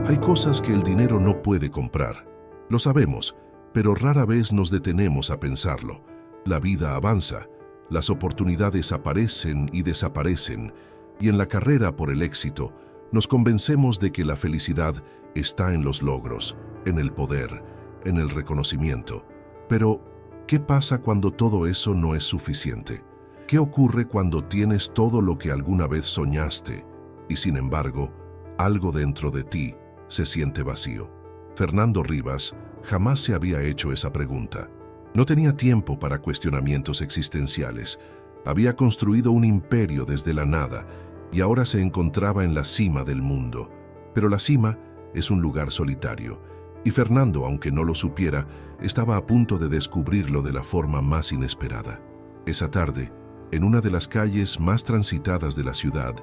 Hay cosas que el dinero no puede comprar. Lo sabemos, pero rara vez nos detenemos a pensarlo. La vida avanza, las oportunidades aparecen y desaparecen, y en la carrera por el éxito, nos convencemos de que la felicidad está en los logros, en el poder, en el reconocimiento. Pero, ¿qué pasa cuando todo eso no es suficiente? ¿Qué ocurre cuando tienes todo lo que alguna vez soñaste y, sin embargo, algo dentro de ti se siente vacío? Fernando Rivas jamás se había hecho esa pregunta. No tenía tiempo para cuestionamientos existenciales. Había construido un imperio desde la nada y ahora se encontraba en la cima del mundo. Pero la cima es un lugar solitario, y Fernando, aunque no lo supiera, estaba a punto de descubrirlo de la forma más inesperada. Esa tarde, en una de las calles más transitadas de la ciudad,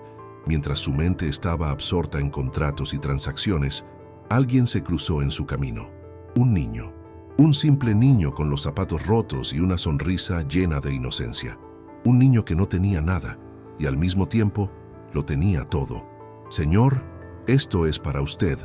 mientras su mente estaba absorta en contratos y transacciones, alguien se cruzó en su camino. Un niño. Un simple niño con los zapatos rotos y una sonrisa llena de inocencia. Un niño que no tenía nada y al mismo tiempo lo tenía todo. «Señor, esto es para usted».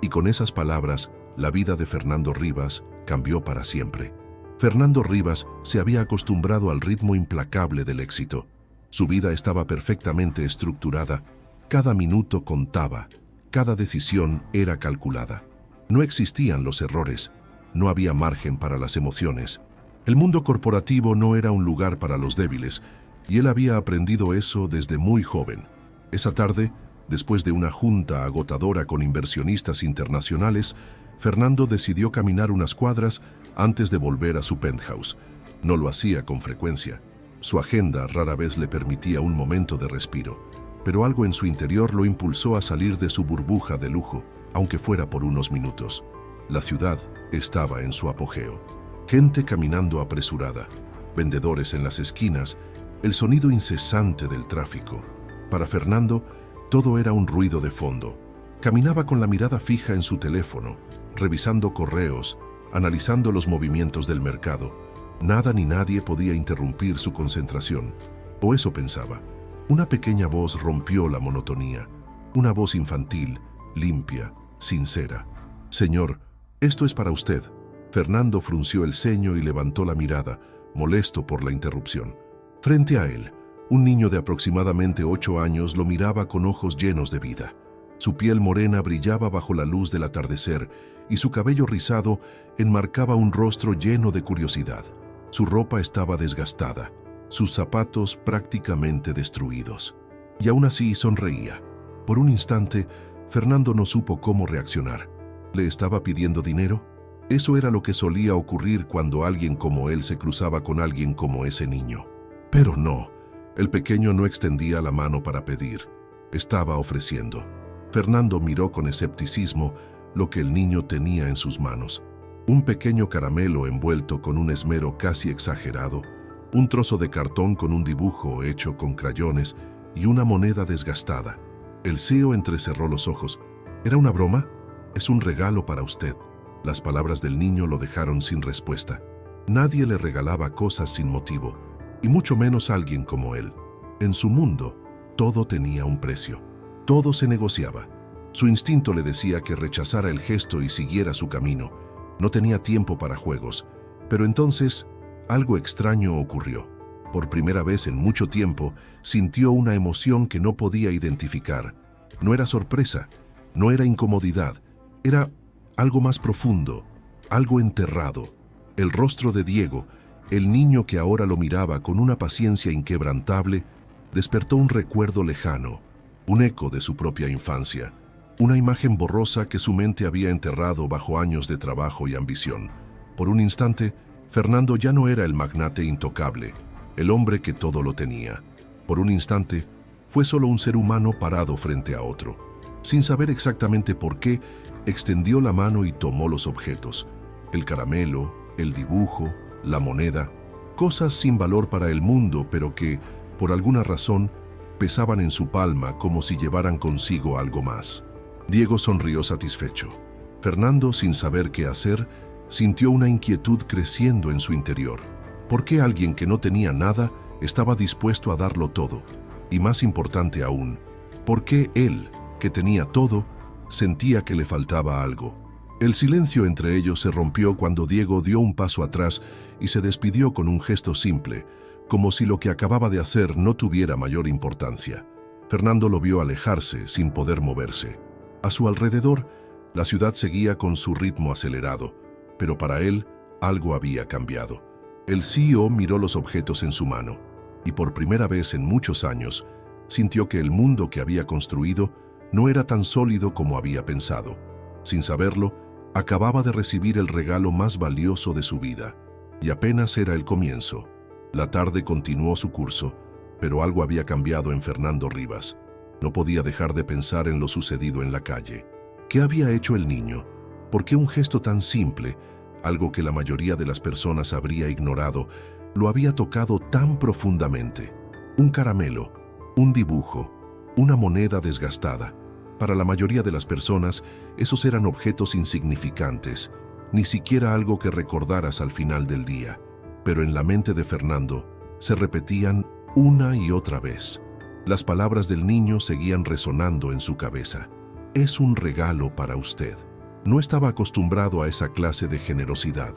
Y con esas palabras, la vida de Fernando Rivas cambió para siempre. Fernando Rivas se había acostumbrado al ritmo implacable del éxito. Su vida estaba perfectamente estructurada. Cada minuto contaba. Cada decisión era calculada. No existían los errores. No había margen para las emociones. El mundo corporativo no era un lugar para los débiles, y él había aprendido eso desde muy joven. Esa tarde, después de una junta agotadora con inversionistas internacionales, Fernando decidió caminar unas cuadras antes de volver a su penthouse. No lo hacía con frecuencia. Su agenda rara vez le permitía un momento de respiro, pero algo en su interior lo impulsó a salir de su burbuja de lujo, aunque fuera por unos minutos. La ciudad estaba en su apogeo. Gente caminando apresurada, vendedores en las esquinas, el sonido incesante del tráfico. Para Fernando, todo era un ruido de fondo. Caminaba con la mirada fija en su teléfono, revisando correos, analizando los movimientos del mercado. Nada ni nadie podía interrumpir su concentración, o eso pensaba. Una pequeña voz rompió la monotonía, una voz infantil, limpia, sincera. «Señor, esto es para usted». Fernando frunció el ceño y levantó la mirada, molesto por la interrupción. Frente a él, un niño de aproximadamente 8 años lo miraba con ojos llenos de vida. Su piel morena brillaba bajo la luz del atardecer y su cabello rizado enmarcaba un rostro lleno de curiosidad. Su ropa estaba desgastada, sus zapatos prácticamente destruidos. Y aún así sonreía. Por un instante, Fernando no supo cómo reaccionar. ¿Le estaba pidiendo dinero? Eso era lo que solía ocurrir cuando alguien como él se cruzaba con alguien como ese niño. Pero no, el pequeño no extendía la mano para pedir. Estaba ofreciendo. Fernando miró con escepticismo lo que el niño tenía en sus manos. Un pequeño caramelo envuelto con un esmero casi exagerado, un trozo de cartón con un dibujo hecho con crayones y una moneda desgastada. El CEO entrecerró los ojos. ¿Era una broma? «Es un regalo para usted». Las palabras del niño lo dejaron sin respuesta. Nadie le regalaba cosas sin motivo, y mucho menos alguien como él. En su mundo, todo tenía un precio. Todo se negociaba. Su instinto le decía que rechazara el gesto y siguiera su camino. No tenía tiempo para juegos. Pero entonces, algo extraño ocurrió. Por primera vez en mucho tiempo, sintió una emoción que no podía identificar. No era sorpresa, no era incomodidad, era algo más profundo, algo enterrado. El rostro de Diego, el niño que ahora lo miraba con una paciencia inquebrantable, despertó un recuerdo lejano, un eco de su propia infancia, una imagen borrosa que su mente había enterrado bajo años de trabajo y ambición. Por un instante, Fernando ya no era el magnate intocable, el hombre que todo lo tenía. Por un instante, fue solo un ser humano parado frente a otro. Sin saber exactamente por qué, extendió la mano y tomó los objetos. El caramelo, el dibujo, la moneda, cosas sin valor para el mundo, pero que, por alguna razón, pesaban en su palma como si llevaran consigo algo más. Diego sonrió satisfecho. Fernando, sin saber qué hacer, sintió una inquietud creciendo en su interior. ¿Por qué alguien que no tenía nada estaba dispuesto a darlo todo? Y más importante aún, ¿por qué él, que tenía todo, sentía que le faltaba algo. El silencio entre ellos se rompió cuando Diego dio un paso atrás y se despidió con un gesto simple, como si lo que acababa de hacer no tuviera mayor importancia. Fernando lo vio alejarse sin poder moverse. A su alrededor, la ciudad seguía con su ritmo acelerado, pero para él algo había cambiado. El CEO miró los objetos en su mano y por primera vez en muchos años sintió que el mundo que había construido no era tan sólido como había pensado. Sin saberlo, acababa de recibir el regalo más valioso de su vida, y apenas era el comienzo. La tarde continuó su curso, pero algo había cambiado en Fernando Rivas. No podía dejar de pensar en lo sucedido en la calle. ¿Qué había hecho el niño? ¿Por qué un gesto tan simple, algo que la mayoría de las personas habría ignorado, lo había tocado tan profundamente? Un caramelo, un dibujo, una moneda desgastada. Para la mayoría de las personas, esos eran objetos insignificantes, ni siquiera algo que recordaras al final del día. Pero en la mente de Fernando se repetían una y otra vez. Las palabras del niño seguían resonando en su cabeza. Es un regalo para usted. No estaba acostumbrado a esa clase de generosidad.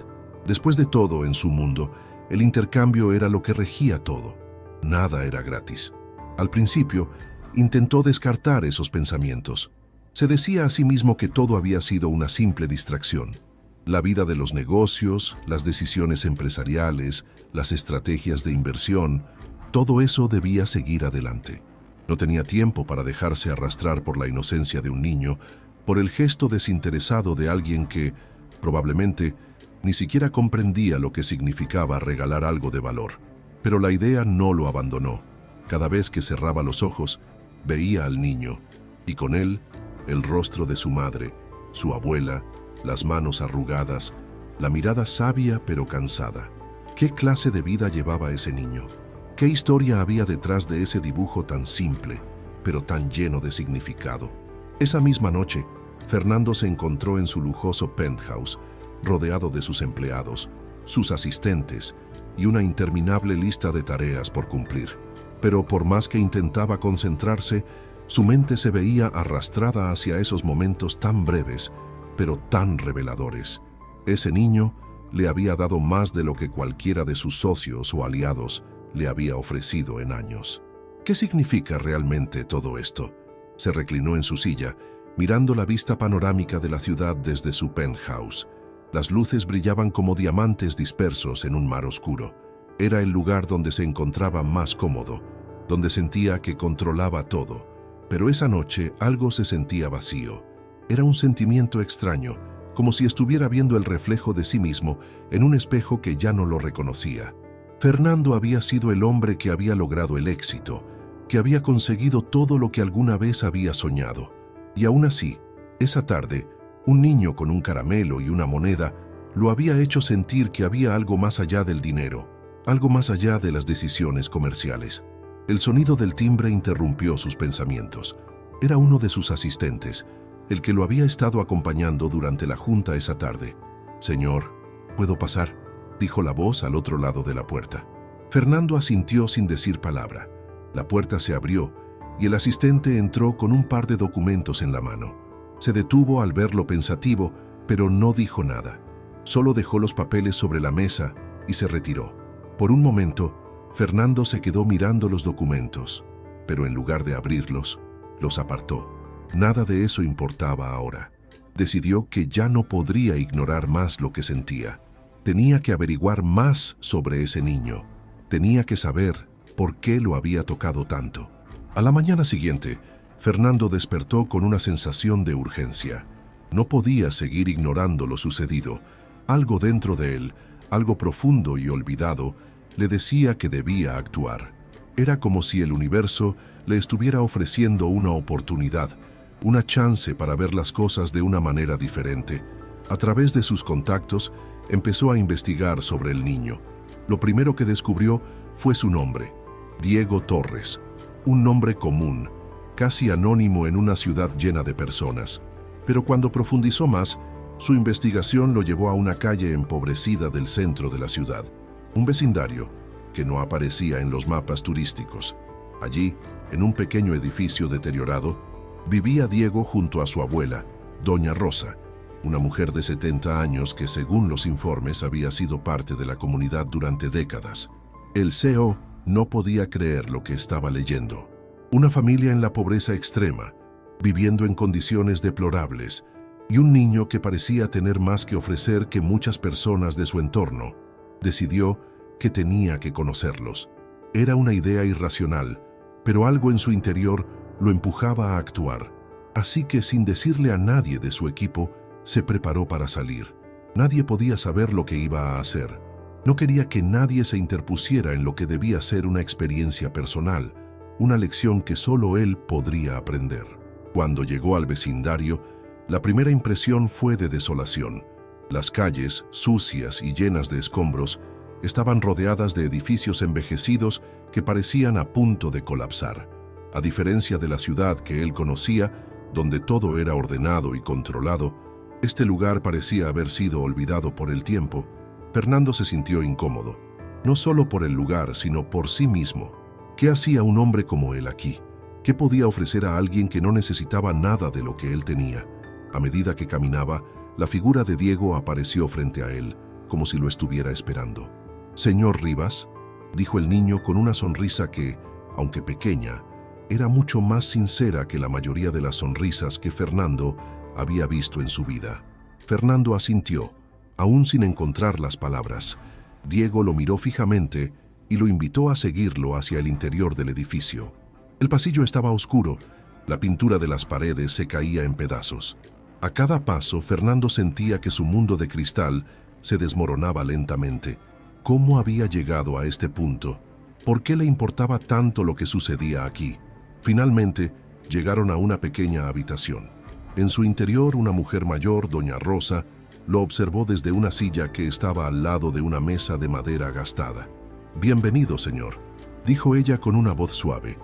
Después de todo, en su mundo, el intercambio era lo que regía todo. Nada era gratis. Al principio, intentó descartar esos pensamientos. Se decía a sí mismo que todo había sido una simple distracción. La vida de los negocios, las decisiones empresariales, las estrategias de inversión, todo eso debía seguir adelante. No tenía tiempo para dejarse arrastrar por la inocencia de un niño, por el gesto desinteresado de alguien que, probablemente, ni siquiera comprendía lo que significaba regalar algo de valor. Pero la idea no lo abandonó. Cada vez que cerraba los ojos, veía al niño, y con él, el rostro de su madre, su abuela, las manos arrugadas, la mirada sabia pero cansada. ¿Qué clase de vida llevaba ese niño? ¿Qué historia había detrás de ese dibujo tan simple, pero tan lleno de significado? Esa misma noche, Fernando se encontró en su lujoso penthouse, rodeado de sus empleados, sus asistentes y una interminable lista de tareas por cumplir. Pero por más que intentaba concentrarse, su mente se veía arrastrada hacia esos momentos tan breves, pero tan reveladores. Ese niño le había dado más de lo que cualquiera de sus socios o aliados le había ofrecido en años. ¿Qué significa realmente todo esto? Se reclinó en su silla, mirando la vista panorámica de la ciudad desde su penthouse. Las luces brillaban como diamantes dispersos en un mar oscuro. Era el lugar donde se encontraba más cómodo, donde sentía que controlaba todo. Pero esa noche algo se sentía vacío. Era un sentimiento extraño, como si estuviera viendo el reflejo de sí mismo en un espejo que ya no lo reconocía. Fernando había sido el hombre que había logrado el éxito, que había conseguido todo lo que alguna vez había soñado. Y aún así, esa tarde, un niño con un caramelo y una moneda lo había hecho sentir que había algo más allá del dinero, algo más allá de las decisiones comerciales. El sonido del timbre interrumpió sus pensamientos. Era uno de sus asistentes, el que lo había estado acompañando durante la junta esa tarde. «Señor, ¿puedo pasar?», dijo la voz al otro lado de la puerta. Fernando asintió sin decir palabra. La puerta se abrió y el asistente entró con un par de documentos en la mano. Se detuvo al verlo pensativo, pero no dijo nada. Solo dejó los papeles sobre la mesa y se retiró. Por un momento, Fernando se quedó mirando los documentos, pero en lugar de abrirlos, los apartó. Nada de eso importaba ahora. Decidió que ya no podría ignorar más lo que sentía. Tenía que averiguar más sobre ese niño. Tenía que saber por qué lo había tocado tanto. A la mañana siguiente, Fernando despertó con una sensación de urgencia. No podía seguir ignorando lo sucedido. Algo dentro de él, algo profundo y olvidado, le decía que debía actuar. Era como si el universo le estuviera ofreciendo una oportunidad, una chance para ver las cosas de una manera diferente. A través de sus contactos, empezó a investigar sobre el niño. Lo primero que descubrió fue su nombre, Diego Torres, un nombre común, casi anónimo en una ciudad llena de personas. Pero cuando profundizó más, su investigación lo llevó a una calle empobrecida del centro de la ciudad, un vecindario que no aparecía en los mapas turísticos. Allí, en un pequeño edificio deteriorado, Vivía Diego junto a su abuela, doña Rosa, una mujer de 70 años que, según los informes, había sido parte de la comunidad durante décadas. El CEO no podía creer lo que estaba leyendo. Una familia en la pobreza extrema, viviendo en condiciones deplorables, y un niño que parecía tener más que ofrecer que muchas personas de su entorno. Decidió que tenía que conocerlos. Era una idea irracional, pero algo en su interior lo empujaba a actuar. Así que, sin decirle a nadie de su equipo, se preparó para salir. Nadie podía saber lo que iba a hacer. No quería que nadie se interpusiera en lo que debía ser una experiencia personal, una lección que solo él podría aprender. Cuando llegó al vecindario, la primera impresión fue de desolación. Las calles, sucias y llenas de escombros, estaban rodeadas de edificios envejecidos que parecían a punto de colapsar. A diferencia de la ciudad que él conocía, donde todo era ordenado y controlado, este lugar parecía haber sido olvidado por el tiempo. Fernando se sintió incómodo, no solo por el lugar, sino por sí mismo. ¿Qué hacía un hombre como él aquí? ¿Qué podía ofrecer a alguien que no necesitaba nada de lo que él tenía? A medida que caminaba, la figura de Diego apareció frente a él, como si lo estuviera esperando. «Señor Rivas», dijo el niño con una sonrisa que, aunque pequeña, era mucho más sincera que la mayoría de las sonrisas que Fernando había visto en su vida. Fernando asintió, aún sin encontrar las palabras. Diego lo miró fijamente y lo invitó a seguirlo hacia el interior del edificio. El pasillo estaba oscuro, la pintura de las paredes se caía en pedazos. A cada paso, Fernando sentía que su mundo de cristal se desmoronaba lentamente. ¿Cómo había llegado a este punto? ¿Por qué le importaba tanto lo que sucedía aquí? Finalmente, llegaron a una pequeña habitación. En su interior, una mujer mayor, doña Rosa, lo observó desde una silla que estaba al lado de una mesa de madera gastada. «Bienvenido, señor», dijo ella con una voz suave,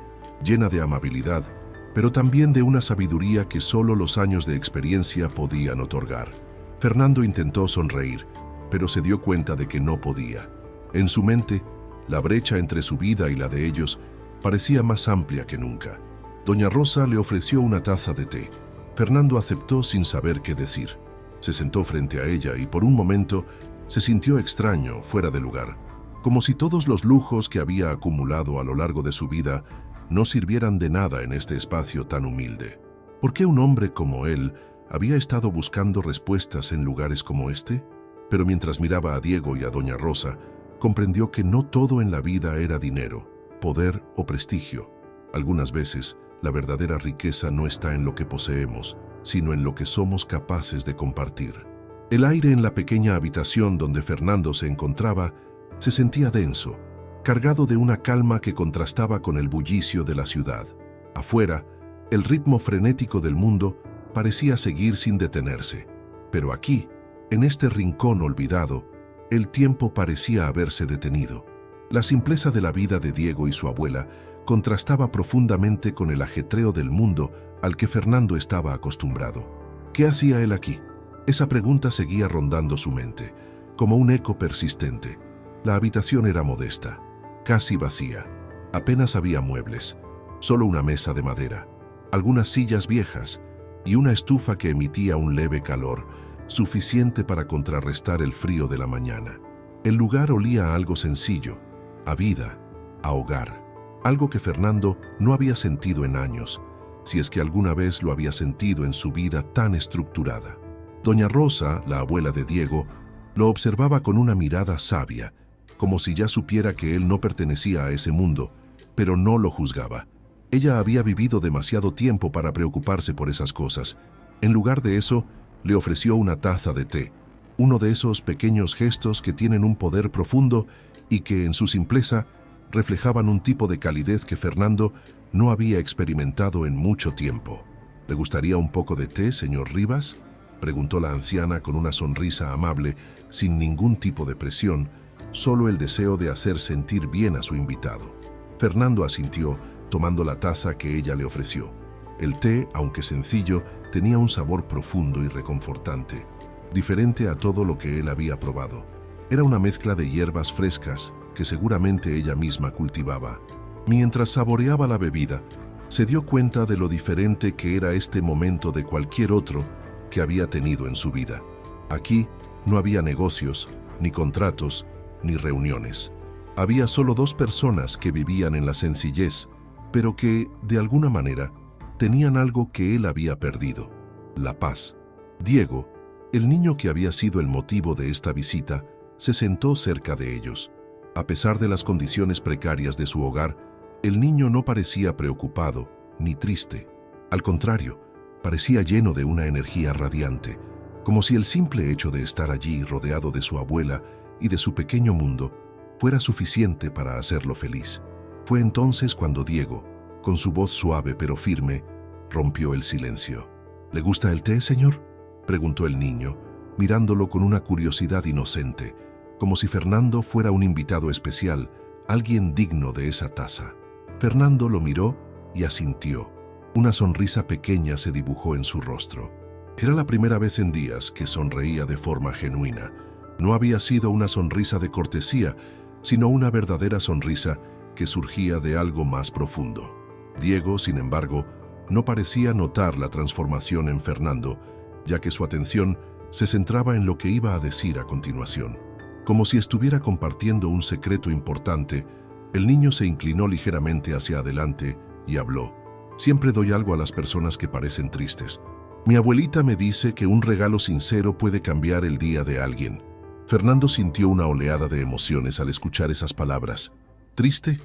llena de amabilidad, pero también de una sabiduría que solo los años de experiencia podían otorgar. Fernando intentó sonreír, pero se dio cuenta de que no podía. En su mente, la brecha entre su vida y la de ellos parecía más amplia que nunca. Doña Rosa le ofreció una taza de té. Fernando aceptó sin saber qué decir. Se sentó frente a ella y por un momento se sintió extraño, fuera de lugar, como si todos los lujos que había acumulado a lo largo de su vida no sirvieran de nada en este espacio tan humilde. ¿Por qué un hombre como él había estado buscando respuestas en lugares como este? Pero mientras miraba a Diego y a doña Rosa, comprendió que no todo en la vida era dinero, poder o prestigio. Algunas veces, la verdadera riqueza no está en lo que poseemos, sino en lo que somos capaces de compartir. El aire en la pequeña habitación donde Fernando se encontraba se sentía denso, cargado de una calma que contrastaba con el bullicio de la ciudad. Afuera, el ritmo frenético del mundo parecía seguir sin detenerse, pero aquí, en este rincón olvidado, el tiempo parecía haberse detenido. La simpleza de la vida de Diego y su abuela contrastaba profundamente con el ajetreo del mundo al que Fernando estaba acostumbrado. ¿Qué hacía él aquí? Esa pregunta seguía rondando su mente, como un eco persistente. La habitación era modesta, casi vacía. Apenas había muebles, solo una mesa de madera, algunas sillas viejas y una estufa que emitía un leve calor, suficiente para contrarrestar el frío de la mañana. El lugar olía a algo sencillo, a vida, a hogar, algo que Fernando no había sentido en años, si es que alguna vez lo había sentido en su vida tan estructurada. Doña Rosa, la abuela de Diego, lo observaba con una mirada sabia, como si ya supiera que él no pertenecía a ese mundo, pero no lo juzgaba. Ella había vivido demasiado tiempo para preocuparse por esas cosas. En lugar de eso, le ofreció una taza de té, uno de esos pequeños gestos que tienen un poder profundo y que, en su simpleza, reflejaban un tipo de calidez que Fernando no había experimentado en mucho tiempo. «¿Le gustaría un poco de té, señor Rivas?», preguntó la anciana con una sonrisa amable, sin ningún tipo de presión, solo el deseo de hacer sentir bien a su invitado. Fernando asintió, tomando la taza que ella le ofreció. El té, aunque sencillo, tenía un sabor profundo y reconfortante, diferente a todo lo que él había probado. Era una mezcla de hierbas frescas que seguramente ella misma cultivaba. Mientras saboreaba la bebida, Se dio cuenta de lo diferente que era este momento de cualquier otro que había tenido en su vida. Aquí no había negocios, ni contratos, ni reuniones. Había solo dos personas que vivían en la sencillez, pero que, de alguna manera, tenían algo que él había perdido: la paz. Diego, el niño que había sido el motivo de esta visita, se sentó cerca de ellos. A pesar de las condiciones precarias de su hogar, el niño no parecía preocupado ni triste. Al contrario, parecía lleno de una energía radiante, como si el simple hecho de estar allí rodeado de su abuela y de su pequeño mundo fuera suficiente para hacerlo feliz. Fue entonces cuando Diego, con su voz suave pero firme, rompió el silencio. ¿Le gusta el té, señor?, preguntó el niño, mirándolo con una curiosidad inocente, como si Fernando fuera un invitado especial, alguien digno de esa taza. Fernando lo miró y asintió. Una sonrisa pequeña se dibujó en su rostro. Era la primera vez en días que sonreía de forma genuina. No había sido una sonrisa de cortesía, sino una verdadera sonrisa que surgía de algo más profundo. Diego, sin embargo, no parecía notar la transformación en Fernando, ya que su atención se centraba en lo que iba a decir a continuación. Como si estuviera compartiendo un secreto importante, el niño se inclinó ligeramente hacia adelante y habló. Siempre doy algo a las personas que parecen tristes. Mi abuelita me dice que un regalo sincero puede cambiar el día de alguien. Fernando sintió una oleada de emociones al escuchar esas palabras. ¿Triste?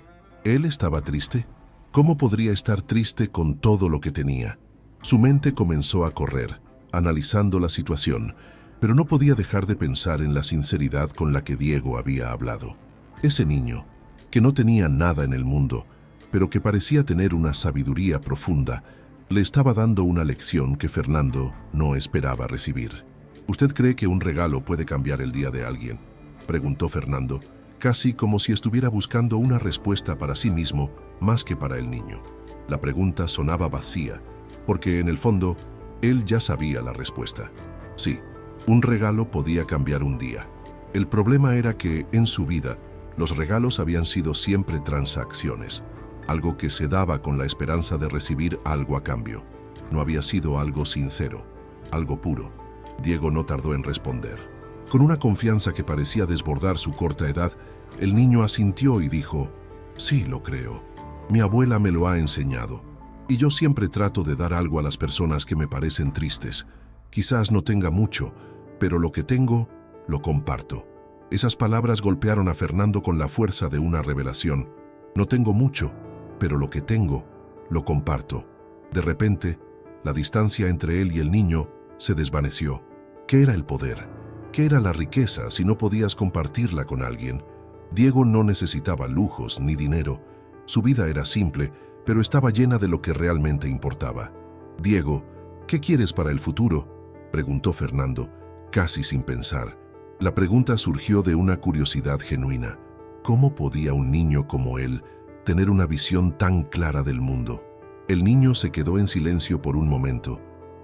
¿Él estaba triste? ¿Cómo podría estar triste con todo lo que tenía? Su mente comenzó a correr, analizando la situación, pero no podía dejar de pensar en la sinceridad con la que Diego había hablado. Ese niño, que no tenía nada en el mundo, pero que parecía tener una sabiduría profunda, le estaba dando una lección que Fernando no esperaba recibir. ¿Usted cree que un regalo puede cambiar el día de alguien?, preguntó Fernando, casi como si estuviera buscando una respuesta para sí mismo más que para el niño. La pregunta sonaba vacía, porque en el fondo, él ya sabía la respuesta. Sí, un regalo podía cambiar un día. El problema era que, en su vida, los regalos habían sido siempre transacciones, algo que se daba con la esperanza de recibir algo a cambio. No había sido algo sincero, algo puro. Diego no tardó en responder. Con una confianza que parecía desbordar su corta edad, el niño asintió y dijo: «Sí, lo creo. Mi abuela me lo ha enseñado. Y yo siempre trato de dar algo a las personas que me parecen tristes. Quizás no tenga mucho, pero lo que tengo, lo comparto». Esas palabras golpearon a Fernando con la fuerza de una revelación. No tengo mucho, pero lo que tengo, lo comparto. De repente, la distancia entre él y el niño se desvaneció. ¿Qué era el poder? ¿Qué era la riqueza si no podías compartirla con alguien? Diego no necesitaba lujos ni dinero. Su vida era simple, pero estaba llena de lo que realmente importaba. «Diego, ¿qué quieres para el futuro?», preguntó Fernando, casi sin pensar. La pregunta surgió de una curiosidad genuina. ¿Cómo podía un niño como él tener una visión tan clara del mundo? El niño se quedó en silencio por un momento,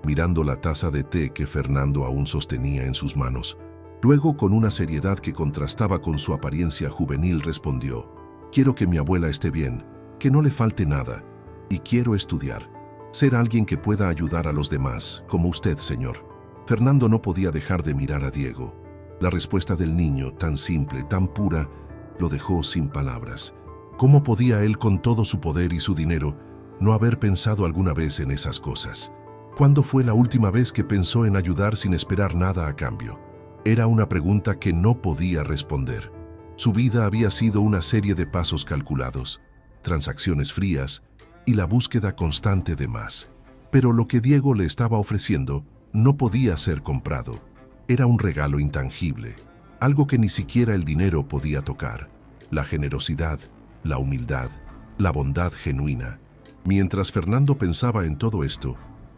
mirando la taza de té que Fernando aún sostenía en sus manos. Luego, con una seriedad que contrastaba con su apariencia juvenil, respondió: «Quiero que mi abuela esté bien, que no le falte nada, y quiero estudiar, ser alguien que pueda ayudar a los demás, como usted, señor». Fernando no podía dejar de mirar a Diego. La respuesta del niño, tan simple, tan pura, lo dejó sin palabras. ¿Cómo podía él, con todo su poder y su dinero, no haber pensado alguna vez en esas cosas? ¿Cuándo fue la última vez que pensó en ayudar sin esperar nada a cambio? Era una pregunta que no podía responder. Su vida había sido una serie de pasos calculados, transacciones frías y la búsqueda constante de más. Pero lo que Diego le estaba ofreciendo no podía ser comprado. Era un regalo intangible, algo que ni siquiera el dinero podía tocar: la generosidad, la humildad, la bondad genuina. Mientras Fernando pensaba en todo esto,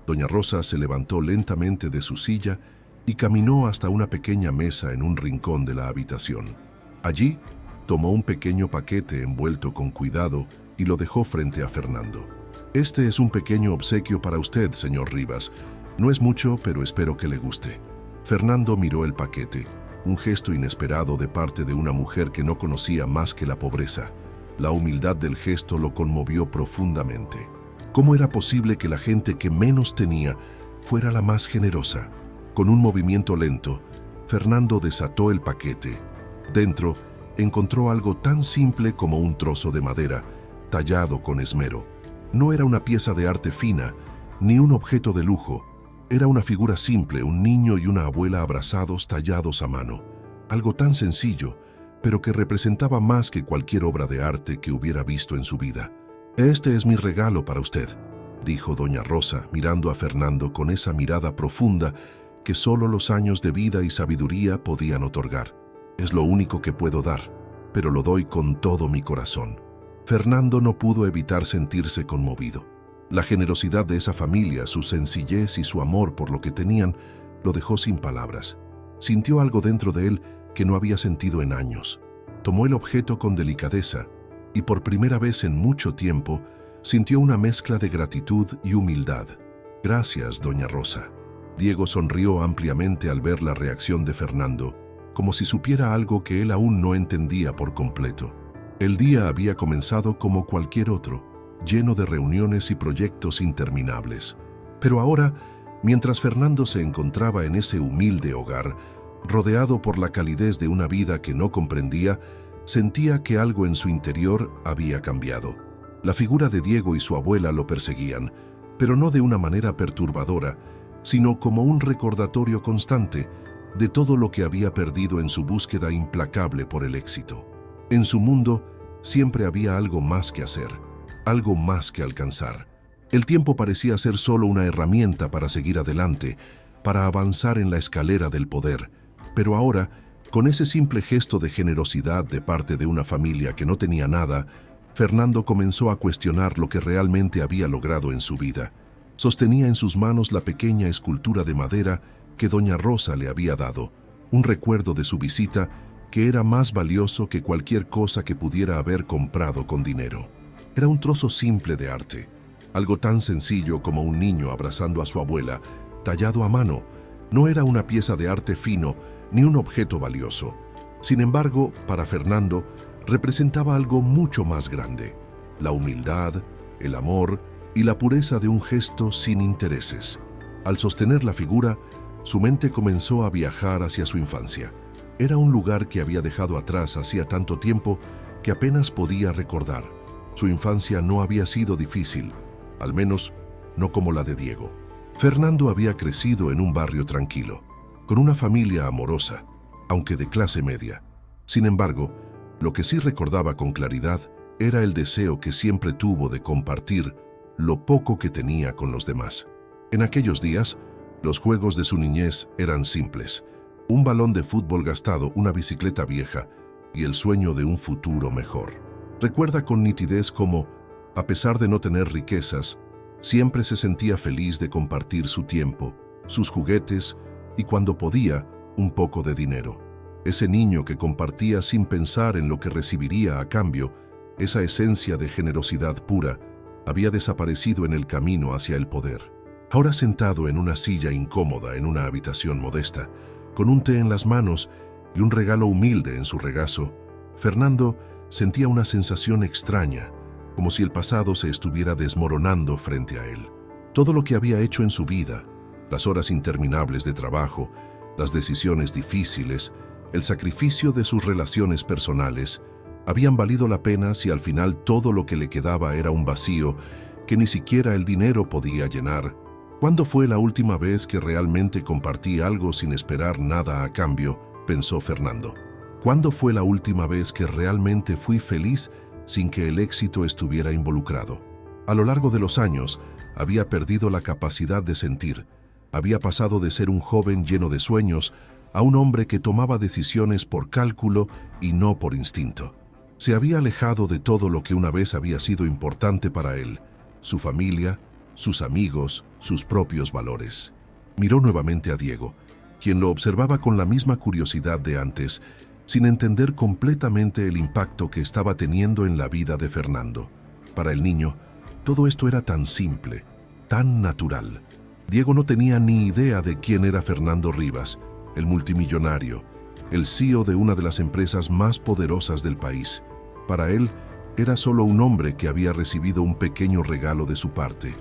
doña Rosa se levantó lentamente de su silla y caminó hasta una pequeña mesa en un rincón de la habitación. Allí, tomó un pequeño paquete envuelto con cuidado y lo dejó frente a Fernando. «Este es un pequeño obsequio para usted, señor Rivas. No es mucho, pero espero que le guste». Fernando miró el paquete, un gesto inesperado de parte de una mujer que no conocía más que la pobreza. La humildad del gesto lo conmovió profundamente. ¿Cómo era posible que la gente que menos tenía fuera la más generosa? Con un movimiento lento, Fernando desató el paquete. Dentro, encontró algo tan simple como un trozo de madera, tallado con esmero. No era una pieza de arte fina, ni un objeto de lujo. Era una figura simple, un niño y una abuela abrazados, tallados a mano. Algo tan sencillo, pero que representaba más que cualquier obra de arte que hubiera visto en su vida. «Este es mi regalo para usted», dijo doña Rosa, mirando a Fernando con esa mirada profunda que solo los años de vida y sabiduría podían otorgar. «Es lo único que puedo dar, pero lo doy con todo mi corazón». Fernando no pudo evitar sentirse conmovido. La generosidad de esa familia, su sencillez y su amor por lo que tenían, lo dejó sin palabras. Sintió algo dentro de él que no había sentido en años. Tomó el objeto con delicadeza y por primera vez en mucho tiempo sintió una mezcla de gratitud y humildad. «Gracias, doña Rosa». Diego sonrió ampliamente al ver la reacción de Fernando, como si supiera algo que él aún no entendía por completo. El día había comenzado como cualquier otro, lleno de reuniones y proyectos interminables. Pero ahora, mientras Fernando se encontraba en ese humilde hogar, rodeado por la calidez de una vida que no comprendía, sentía que algo en su interior había cambiado. La figura de Diego y su abuela lo perseguían, pero no de una manera perturbadora, sino como un recordatorio constante de todo lo que había perdido en su búsqueda implacable por el éxito. En su mundo siempre había algo más que hacer, algo más que alcanzar. El tiempo parecía ser solo una herramienta para seguir adelante, para avanzar en la escalera del poder. Pero ahora, con ese simple gesto de generosidad de parte de una familia que no tenía nada, Fernando comenzó a cuestionar lo que realmente había logrado en su vida. Sostenía en sus manos la pequeña escultura de madera que doña Rosa le había dado, un recuerdo de su visita que era más valioso que cualquier cosa que pudiera haber comprado con dinero. Era un trozo simple de arte, algo tan sencillo como un niño abrazando a su abuela, tallado a mano. No era una pieza de arte fino ni un objeto valioso. Sin embargo, para Fernando, representaba algo mucho más grande: la humildad, el amor y la pureza de un gesto sin intereses. Al sostener la figura, su mente comenzó a viajar hacia su infancia. Era un lugar que había dejado atrás hacía tanto tiempo que apenas podía recordar. Su infancia no había sido difícil, al menos no como la de Diego. Fernando había crecido en un barrio tranquilo, con una familia amorosa, aunque de clase media. Sin embargo, lo que sí recordaba con claridad era el deseo que siempre tuvo de compartir lo poco que tenía con los demás. En aquellos días, los juegos de su niñez eran simples: un balón de fútbol gastado, una bicicleta vieja y el sueño de un futuro mejor. Recuerda con nitidez cómo, a pesar de no tener riquezas, siempre se sentía feliz de compartir su tiempo, sus juguetes y, cuando podía, un poco de dinero. Ese niño que compartía sin pensar en lo que recibiría a cambio, esa esencia de generosidad pura, había desaparecido en el camino hacia el poder. Ahora, sentado en una silla incómoda en una habitación modesta, con un té en las manos y un regalo humilde en su regazo, Fernando sentía una sensación extraña, como si el pasado se estuviera desmoronando frente a él. Todo lo que había hecho en su vida, las horas interminables de trabajo, las decisiones difíciles, el sacrificio de sus relaciones personales, habían valido la pena si al final todo lo que le quedaba era un vacío que ni siquiera el dinero podía llenar. ¿Cuándo fue la última vez que realmente compartí algo sin esperar nada a cambio?, pensó Fernando. ¿Cuándo fue la última vez que realmente fui feliz sin que el éxito estuviera involucrado? A lo largo de los años, había perdido la capacidad de sentir. Había pasado de ser un joven lleno de sueños a un hombre que tomaba decisiones por cálculo y no por instinto. Se había alejado de todo lo que una vez había sido importante para él: su familia, sus amigos, sus propios valores. Miró nuevamente a Diego, quien lo observaba con la misma curiosidad de antes, sin entender completamente el impacto que estaba teniendo en la vida de Fernando. Para el niño, todo esto era tan simple, tan natural. Diego no tenía ni idea de quién era Fernando Rivas, el multimillonario, el CEO de una de las empresas más poderosas del país. Para él, Era solo un hombre que había recibido un pequeño regalo de su parte.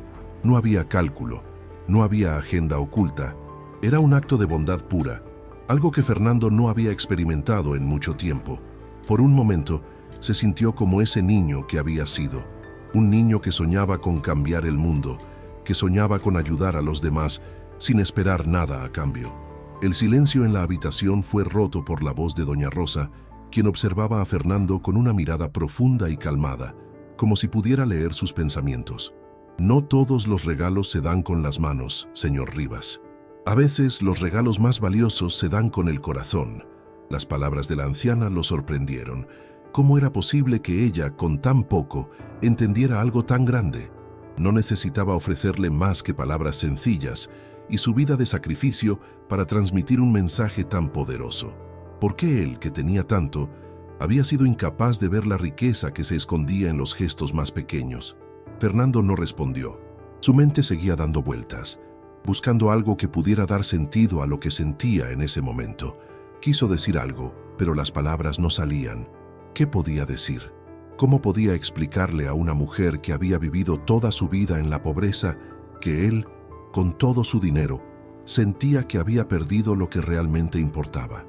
No había cálculo, no había agenda oculta. Era un acto de bondad pura, algo que Fernando no había experimentado en mucho tiempo. Por un momento, se sintió como ese niño que había sido. Un niño que soñaba con cambiar el mundo, que soñaba con ayudar a los demás sin esperar nada a cambio. El silencio en la habitación fue roto por la voz de doña Rosa, quien observaba a Fernando con una mirada profunda y calmada, como si pudiera leer sus pensamientos. No todos los regalos se dan con las manos, señor Rivas. A veces los regalos más valiosos se dan con el corazón. Las palabras de la anciana lo sorprendieron. ¿Cómo era posible que ella, con tan poco, entendiera algo tan grande? No necesitaba ofrecerle más que palabras sencillas y su vida de sacrificio para transmitir un mensaje tan poderoso. ¿Por qué él, que tenía tanto, había sido incapaz de ver la riqueza que se escondía en los gestos más pequeños? Fernando no respondió. Su mente seguía dando vueltas, buscando algo que pudiera dar sentido a lo que sentía en ese momento. Quiso decir algo, pero las palabras no salían. ¿Qué podía decir? ¿Cómo podía explicarle a una mujer que había vivido toda su vida en la pobreza que él, con todo su dinero, sentía que había perdido lo que realmente importaba?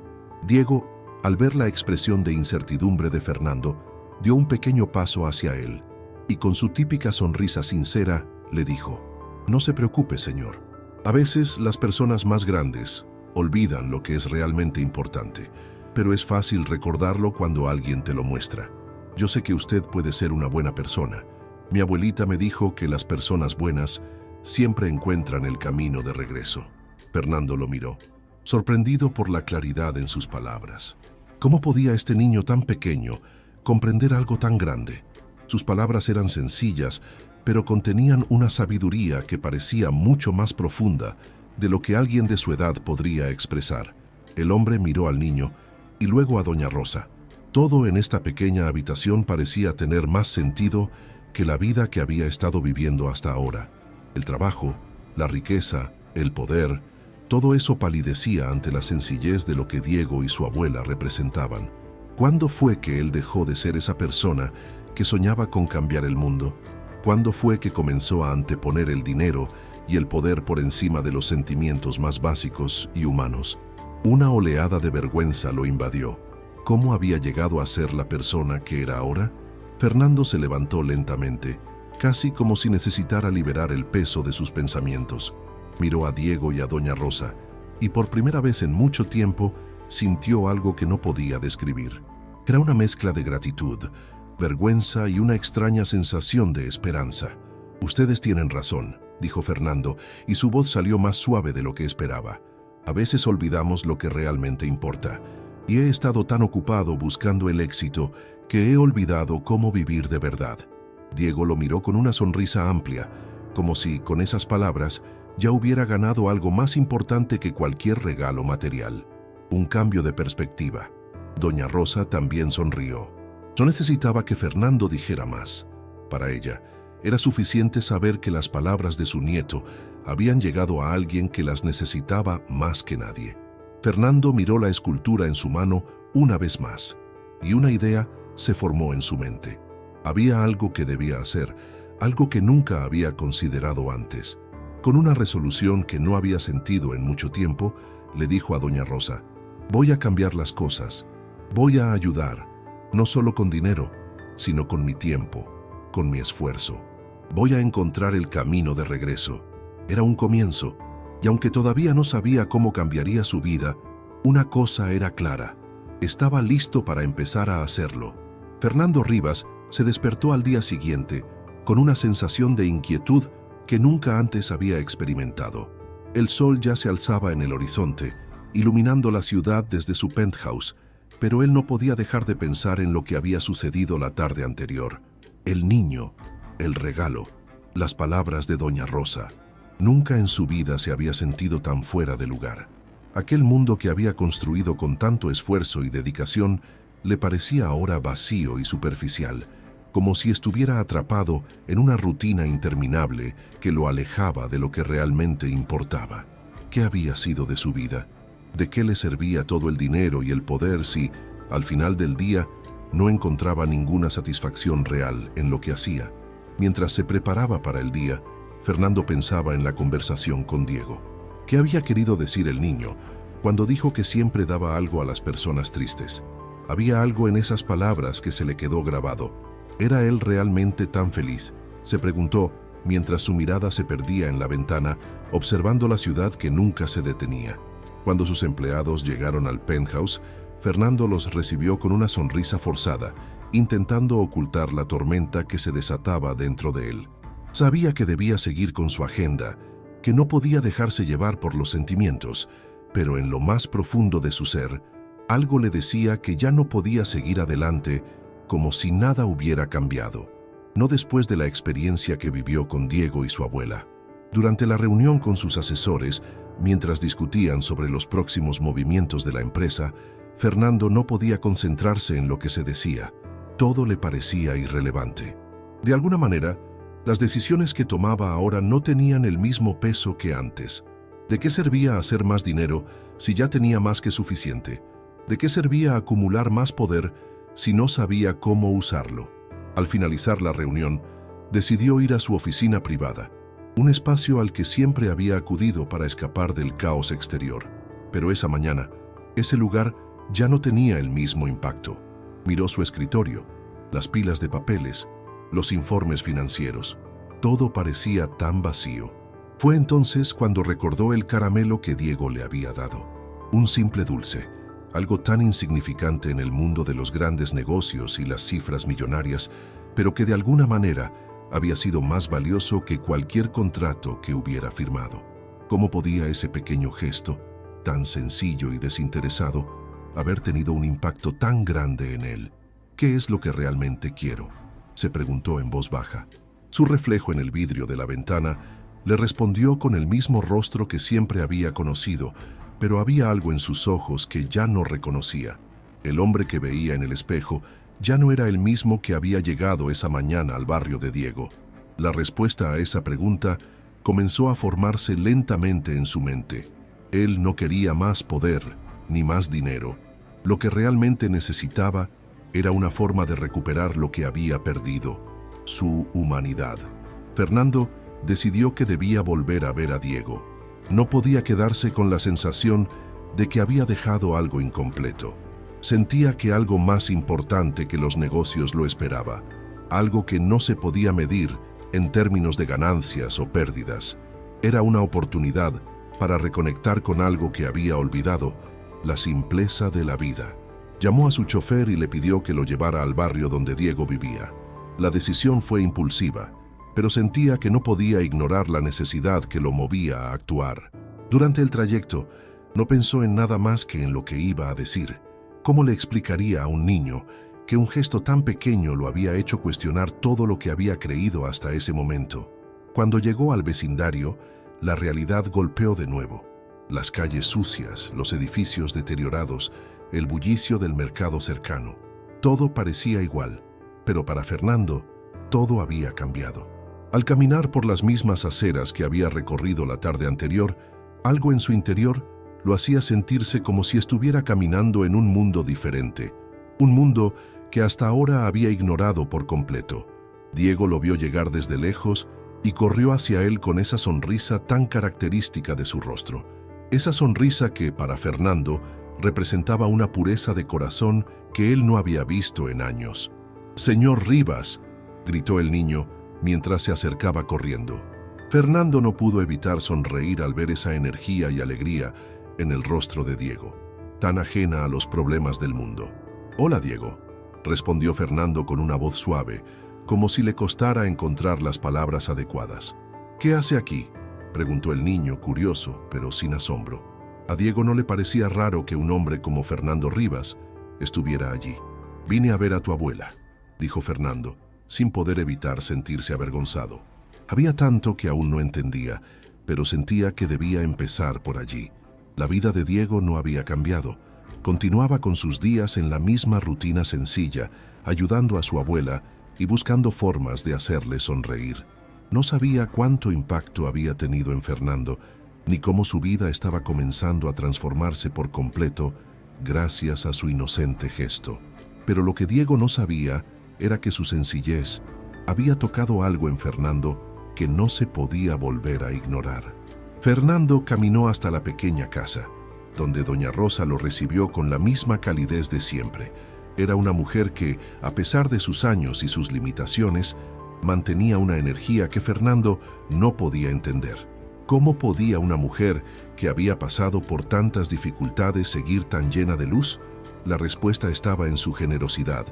Diego, al ver la expresión de incertidumbre de Fernando, dio un pequeño paso hacia él y con su típica sonrisa sincera le dijo: «No se preocupe, señor. A veces las personas más grandes olvidan lo que es realmente importante, pero es fácil recordarlo cuando alguien te lo muestra. Yo sé que usted puede ser una buena persona. Mi abuelita me dijo que las personas buenas siempre encuentran el camino de regreso». Fernando lo miró, sorprendido por la claridad en sus palabras. ¿Cómo podía este niño tan pequeño comprender algo tan grande? Sus palabras eran sencillas, pero contenían una sabiduría que parecía mucho más profunda de lo que alguien de su edad podría expresar. El hombre miró al niño y luego a doña Rosa. Todo en esta pequeña habitación parecía tener más sentido que la vida que había estado viviendo hasta ahora. El trabajo, la riqueza, el poder, todo eso palidecía ante la sencillez de lo que Diego y su abuela representaban. ¿Cuándo fue que él dejó de ser esa persona que soñaba con cambiar el mundo? ¿Cuándo fue que comenzó a anteponer el dinero y el poder por encima de los sentimientos más básicos y humanos? Una oleada de vergüenza lo invadió. ¿Cómo había llegado a ser la persona que era ahora? Fernando se levantó lentamente, casi como si necesitara liberar el peso de sus pensamientos. Miró a Diego y a doña Rosa, y por primera vez en mucho tiempo sintió algo que no podía describir. Era una mezcla de gratitud, vergüenza y una extraña sensación de esperanza. «Ustedes tienen razón», dijo Fernando, y su voz salió más suave de lo que esperaba. «A veces olvidamos lo que realmente importa, y he estado tan ocupado buscando el éxito que he olvidado cómo vivir de verdad». Diego lo miró con una sonrisa amplia, como si, con esas palabras, ya hubiera ganado algo más importante que cualquier regalo material. Un cambio de perspectiva. Doña Rosa también sonrió. No necesitaba que Fernando dijera más. Para ella, era suficiente saber que las palabras de su nieto habían llegado a alguien que las necesitaba más que nadie. Fernando miró la escultura en su mano una vez más, y una idea se formó en su mente. Había algo que debía hacer, algo que nunca había considerado antes. Con una resolución que no había sentido en mucho tiempo, le dijo a doña Rosa: «Voy a cambiar las cosas. Voy a ayudar, no solo con dinero, sino con mi tiempo, con mi esfuerzo. Voy a encontrar el camino de regreso». Era un comienzo, y aunque todavía no sabía cómo cambiaría su vida, una cosa era clara: estaba listo para empezar a hacerlo. Fernando Rivas se despertó al día siguiente con una sensación de inquietud que nunca antes había experimentado. El sol ya se alzaba en el horizonte, iluminando la ciudad desde su penthouse, pero él no podía dejar de pensar en lo que había sucedido la tarde anterior. El niño, el regalo, las palabras de doña Rosa. Nunca en su vida se había sentido tan fuera de lugar. Aquel mundo que había construido con tanto esfuerzo y dedicación le parecía ahora vacío y superficial, como si estuviera atrapado en una rutina interminable que lo alejaba de lo que realmente importaba. ¿Qué había sido de su vida? ¿De qué le servía todo el dinero y el poder si, al final del día, No encontraba ninguna satisfacción real en lo que hacía. Mientras se preparaba para el día, Fernando pensaba en la conversación con Diego. ¿Qué había querido decir el niño cuando dijo que siempre daba algo a las personas tristes? Había algo en esas palabras que se le quedó grabado. ¿Era él realmente tan feliz?, se preguntó mientras su mirada se perdía en la ventana, observando la ciudad que nunca se detenía. Cuando sus empleados llegaron al penthouse, Fernando los recibió con una sonrisa forzada, intentando ocultar la tormenta que se desataba dentro de él. Sabía que debía seguir con su agenda, que no podía dejarse llevar por los sentimientos, pero en lo más profundo de su ser, algo le decía que ya no podía seguir adelante como si nada hubiera cambiado. No después de la experiencia que vivió con Diego y su abuela. Durante la reunión con sus asesores, mientras discutían sobre los próximos movimientos de la empresa, Fernando no podía concentrarse en lo que se decía. Todo le parecía irrelevante. De alguna manera, las decisiones que tomaba ahora no tenían el mismo peso que antes. ¿De qué servía hacer más dinero si ya tenía más que suficiente? ¿De qué servía acumular más poder si no sabía cómo usarlo? Al finalizar la reunión, decidió ir a su oficina privada, un espacio al que siempre había acudido para escapar del caos exterior. Pero esa mañana, ese lugar ya no tenía el mismo impacto. Miró su escritorio, las pilas de papeles, los informes financieros. Todo parecía tan vacío. Fue entonces cuando recordó el caramelo que Diego le había dado. Un simple dulce, algo tan insignificante en el mundo de los grandes negocios y las cifras millonarias, pero que de alguna manera había sido más valioso que cualquier contrato que hubiera firmado. ¿Cómo podía ese pequeño gesto, tan sencillo y desinteresado, haber tenido un impacto tan grande en él? ¿Qué es lo que realmente quiero?, se preguntó en voz baja. Su reflejo en el vidrio de la ventana le respondió con el mismo rostro que siempre había conocido, pero había algo en sus ojos que ya no reconocía. El hombre que veía en el espejo ya no era el mismo que había llegado esa mañana al barrio de Diego. La respuesta a esa pregunta comenzó a formarse lentamente en su mente. Él no quería más poder ni más dinero. Lo que realmente necesitaba era una forma de recuperar lo que había perdido, su humanidad. Fernando decidió que debía volver a ver a Diego. No podía quedarse con la sensación de que había dejado algo incompleto. Sentía que algo más importante que los negocios lo esperaba, algo que no se podía medir en términos de ganancias o pérdidas. Era una oportunidad para reconectar con algo que había olvidado, la simpleza de la vida. Llamó a su chofer y le pidió que lo llevara al barrio donde Diego vivía. La decisión fue impulsiva, pero sentía que no podía ignorar la necesidad que lo movía a actuar. Durante el trayecto, no pensó en nada más que en lo que iba a decir. ¿Cómo le explicaría a un niño que un gesto tan pequeño lo había hecho cuestionar todo lo que había creído hasta ese momento? Cuando llegó al vecindario, la realidad golpeó de nuevo. Las calles sucias, los edificios deteriorados, el bullicio del mercado cercano. Todo parecía igual, pero para Fernando, todo había cambiado. Al caminar por las mismas aceras que había recorrido la tarde anterior, algo en su interior lo hacía sentirse como si estuviera caminando en un mundo diferente, un mundo que hasta ahora había ignorado por completo. Diego lo vio llegar desde lejos y corrió hacia él con esa sonrisa tan característica de su rostro. Esa sonrisa que, para Fernando, representaba una pureza de corazón que él no había visto en años. «Señor Rivas», gritó el niño mientras se acercaba corriendo. Fernando no pudo evitar sonreír al ver esa energía y alegría en el rostro de Diego, tan ajena a los problemas del mundo. «Hola, Diego», respondió Fernando con una voz suave, como si le costara encontrar las palabras adecuadas. «¿Qué hace aquí?», preguntó el niño, curioso, pero sin asombro. A Diego no le parecía raro que un hombre como Fernando Rivas estuviera allí. «Vine a ver a tu abuela», dijo Fernando, sin poder evitar sentirse avergonzado. Había tanto que aún no entendía, pero sentía que debía empezar por allí. La vida de Diego no había cambiado. Continuaba con sus días en la misma rutina sencilla, ayudando a su abuela y buscando formas de hacerle sonreír. No sabía cuánto impacto había tenido en Fernando, ni cómo su vida estaba comenzando a transformarse por completo gracias a su inocente gesto. Pero lo que Diego no sabía era que su sencillez había tocado algo en Fernando que no se podía volver a ignorar. Fernando caminó hasta la pequeña casa, donde doña Rosa lo recibió con la misma calidez de siempre. Era una mujer que, a pesar de sus años y sus limitaciones, mantenía una energía que Fernando no podía entender. ¿Cómo podía una mujer que había pasado por tantas dificultades seguir tan llena de luz? La respuesta estaba en su generosidad,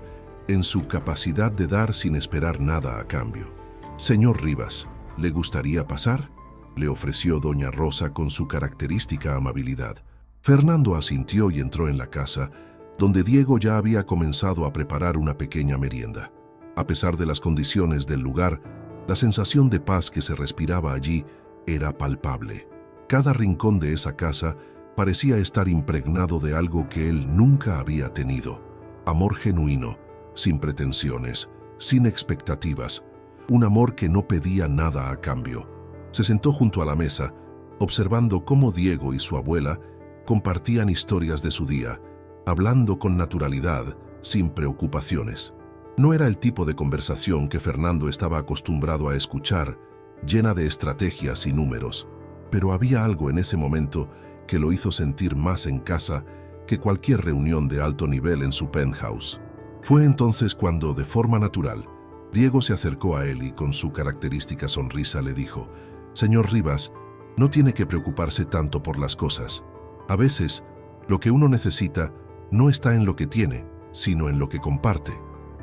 en su capacidad de dar sin esperar nada a cambio. «Señor Rivas, ¿le gustaría pasar?», le ofreció doña Rosa con su característica amabilidad. Fernando asintió y entró en la casa, donde Diego ya había comenzado a preparar una pequeña merienda. A pesar de las condiciones del lugar, la sensación de paz que se respiraba allí era palpable. Cada rincón de esa casa parecía estar impregnado de algo que él nunca había tenido. Amor genuino, sin pretensiones, sin expectativas, un amor que no pedía nada a cambio. Se sentó junto a la mesa, observando cómo Diego y su abuela compartían historias de su día, hablando con naturalidad, sin preocupaciones. No era el tipo de conversación que Fernando estaba acostumbrado a escuchar, llena de estrategias y números, pero había algo en ese momento que lo hizo sentir más en casa que cualquier reunión de alto nivel en su penthouse. Fue entonces cuando, de forma natural, Diego se acercó a él y con su característica sonrisa le dijo: «Señor Rivas, no tiene que preocuparse tanto por las cosas. A veces, lo que uno necesita no está en lo que tiene, sino en lo que comparte».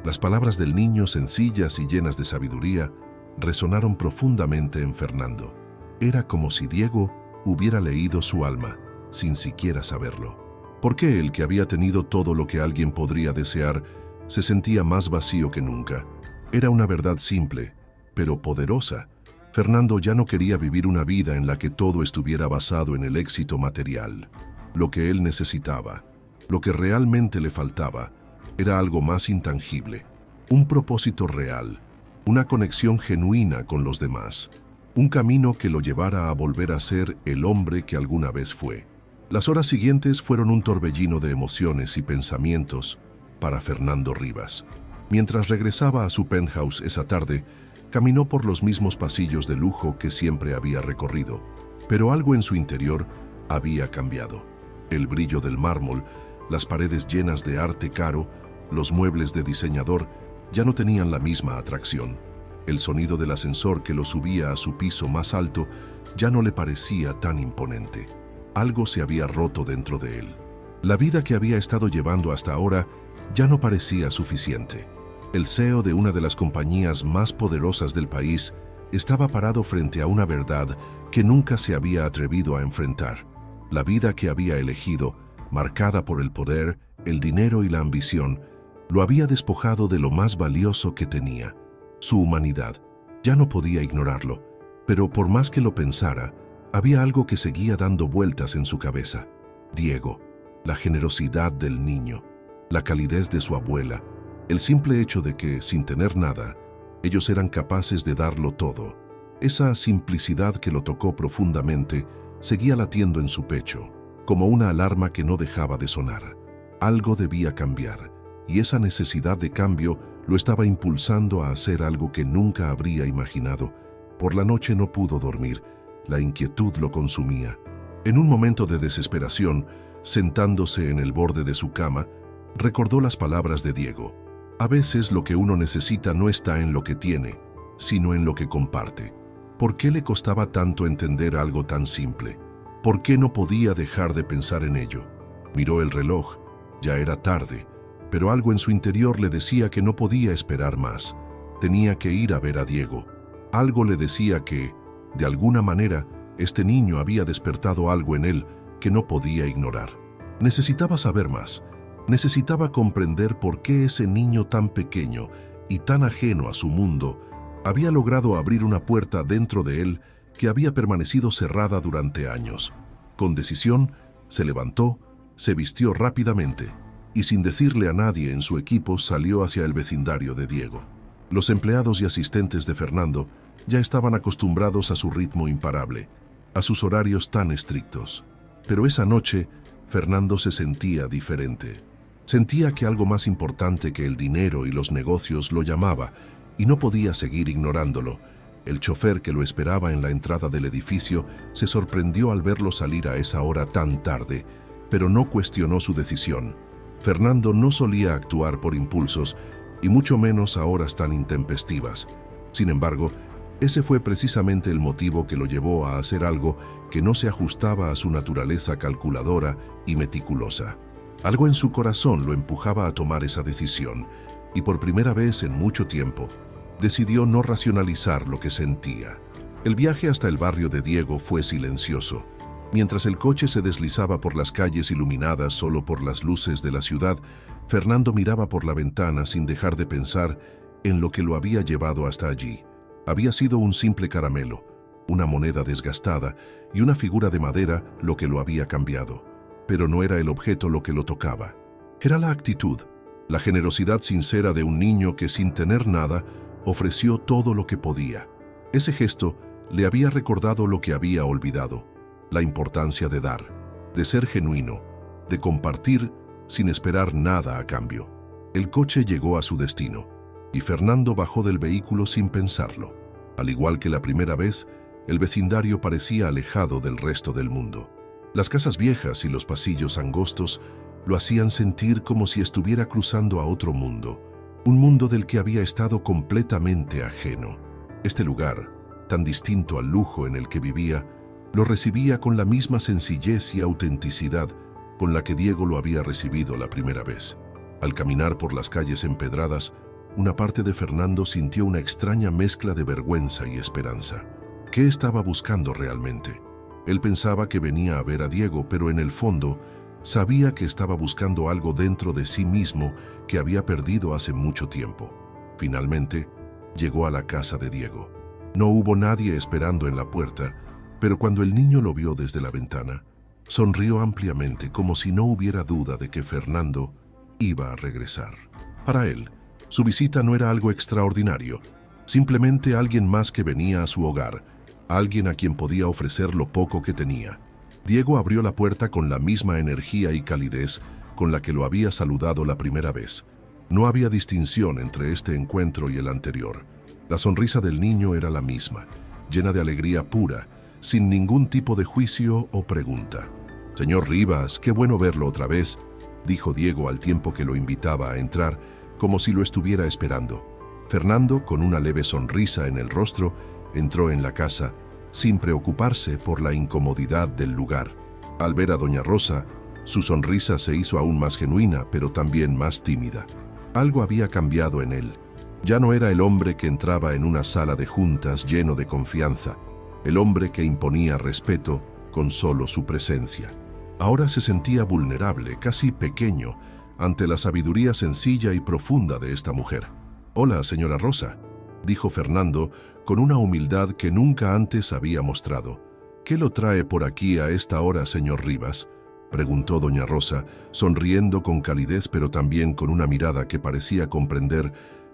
Las palabras del niño, sencillas y llenas de sabiduría, resonaron profundamente en Fernando. Era como si Diego hubiera leído su alma, sin siquiera saberlo. ¿Por qué él, que había tenido todo lo que alguien podría desear, se sentía más vacío que nunca? Era una verdad simple, pero poderosa. Fernando ya no quería vivir una vida en la que todo estuviera basado en el éxito material. Lo que él necesitaba, lo que realmente le faltaba, era algo más intangible, un propósito real, una conexión genuina con los demás, un camino que lo llevara a volver a ser el hombre que alguna vez fue. Las horas siguientes fueron un torbellino de emociones y pensamientos para Fernando Rivas. Mientras regresaba a su penthouse esa tarde, caminó por los mismos pasillos de lujo que siempre había recorrido, pero algo en su interior había cambiado. El brillo del mármol, las paredes llenas de arte caro, los muebles de diseñador ya no tenían la misma atracción. El sonido del ascensor que lo subía a su piso más alto ya no le parecía tan imponente. Algo se había roto dentro de él. La vida que había estado llevando hasta ahora ya no parecía suficiente. El CEO de una de las compañías más poderosas del país estaba parado frente a una verdad que nunca se había atrevido a enfrentar. La vida que había elegido, marcada por el poder, el dinero y la ambición, lo había despojado de lo más valioso que tenía, su humanidad. Ya no podía ignorarlo, pero por más que lo pensara, había algo que seguía dando vueltas en su cabeza. Diego, la generosidad del niño, la calidez de su abuela, el simple hecho de que, sin tener nada, ellos eran capaces de darlo todo. Esa simplicidad que lo tocó profundamente seguía latiendo en su pecho, como una alarma que no dejaba de sonar. Algo debía cambiar, y esa necesidad de cambio lo estaba impulsando a hacer algo que nunca habría imaginado. Por la noche no pudo dormir, la inquietud lo consumía. En un momento de desesperación, sentándose en el borde de su cama, recordó las palabras de Diego: «A veces lo que uno necesita no está en lo que tiene, sino en lo que comparte». ¿Por qué le costaba tanto entender algo tan simple? ¿Por qué no podía dejar de pensar en ello? Miró el reloj. Ya era tarde, pero algo en su interior le decía que no podía esperar más. Tenía que ir a ver a Diego. Algo le decía que, de alguna manera, este niño había despertado algo en él que no podía ignorar. Necesitaba saber más. Necesitaba comprender por qué ese niño tan pequeño y tan ajeno a su mundo había logrado abrir una puerta dentro de él que había permanecido cerrada durante años. Con decisión, se levantó, se vistió rápidamente y sin decirle a nadie en su equipo salió hacia el vecindario de Diego. Los empleados y asistentes de Fernando ya estaban acostumbrados a su ritmo imparable, a sus horarios tan estrictos. Pero esa noche, Fernando se sentía diferente. Sentía que algo más importante que el dinero y los negocios lo llamaba, y no podía seguir ignorándolo. El chofer que lo esperaba en la entrada del edificio se sorprendió al verlo salir a esa hora tan tarde, pero no cuestionó su decisión. Fernando no solía actuar por impulsos, y mucho menos a horas tan intempestivas. Sin embargo, ese fue precisamente el motivo que lo llevó a hacer algo que no se ajustaba a su naturaleza calculadora y meticulosa. Algo en su corazón lo empujaba a tomar esa decisión, y por primera vez en mucho tiempo, decidió no racionalizar lo que sentía. El viaje hasta el barrio de Diego fue silencioso. Mientras el coche se deslizaba por las calles iluminadas solo por las luces de la ciudad, Fernando miraba por la ventana sin dejar de pensar en lo que lo había llevado hasta allí. Había sido un simple caramelo, una moneda desgastada y una figura de madera lo que lo había cambiado. Pero no era el objeto lo que lo tocaba. Era la actitud, la generosidad sincera de un niño que sin tener nada ofreció todo lo que podía. Ese gesto le había recordado lo que había olvidado, la importancia de dar, de ser genuino, de compartir sin esperar nada a cambio. El coche llegó a su destino, y Fernando bajó del vehículo sin pensarlo. Al igual que la primera vez, el vecindario parecía alejado del resto del mundo. Las casas viejas y los pasillos angostos lo hacían sentir como si estuviera cruzando a otro mundo, un mundo del que había estado completamente ajeno. Este lugar, tan distinto al lujo en el que vivía, lo recibía con la misma sencillez y autenticidad con la que Diego lo había recibido la primera vez. Al caminar por las calles empedradas, una parte de Fernando sintió una extraña mezcla de vergüenza y esperanza. ¿Qué estaba buscando realmente? Él pensaba que venía a ver a Diego, pero en el fondo sabía que estaba buscando algo dentro de sí mismo que había perdido hace mucho tiempo. Finalmente, llegó a la casa de Diego. No hubo nadie esperando en la puerta, pero cuando el niño lo vio desde la ventana, sonrió ampliamente como si no hubiera duda de que Fernando iba a regresar. Para él, su visita no era algo extraordinario, simplemente alguien más que venía a su hogar, alguien a quien podía ofrecer lo poco que tenía. Diego abrió la puerta con la misma energía y calidez con la que lo había saludado la primera vez. No había distinción entre este encuentro y el anterior. La sonrisa del niño era la misma, llena de alegría pura, sin ningún tipo de juicio o pregunta. «Señor Rivas, qué bueno verlo otra vez», dijo Diego al tiempo que lo invitaba a entrar, como si lo estuviera esperando. Fernando, con una leve sonrisa en el rostro, entró en la casa, sin preocuparse por la incomodidad del lugar. Al ver a doña Rosa, su sonrisa se hizo aún más genuina, pero también más tímida. Algo había cambiado en él. Ya no era el hombre que entraba en una sala de juntas lleno de confianza, el hombre que imponía respeto con solo su presencia. Ahora se sentía vulnerable, casi pequeño, ante la sabiduría sencilla y profunda de esta mujer. «Hola, señora Rosa», dijo Fernando con una humildad que nunca antes había mostrado. «¿Qué lo trae por aquí a esta hora, señor Rivas?», preguntó doña Rosa, sonriendo con calidez pero también con una mirada que parecía comprender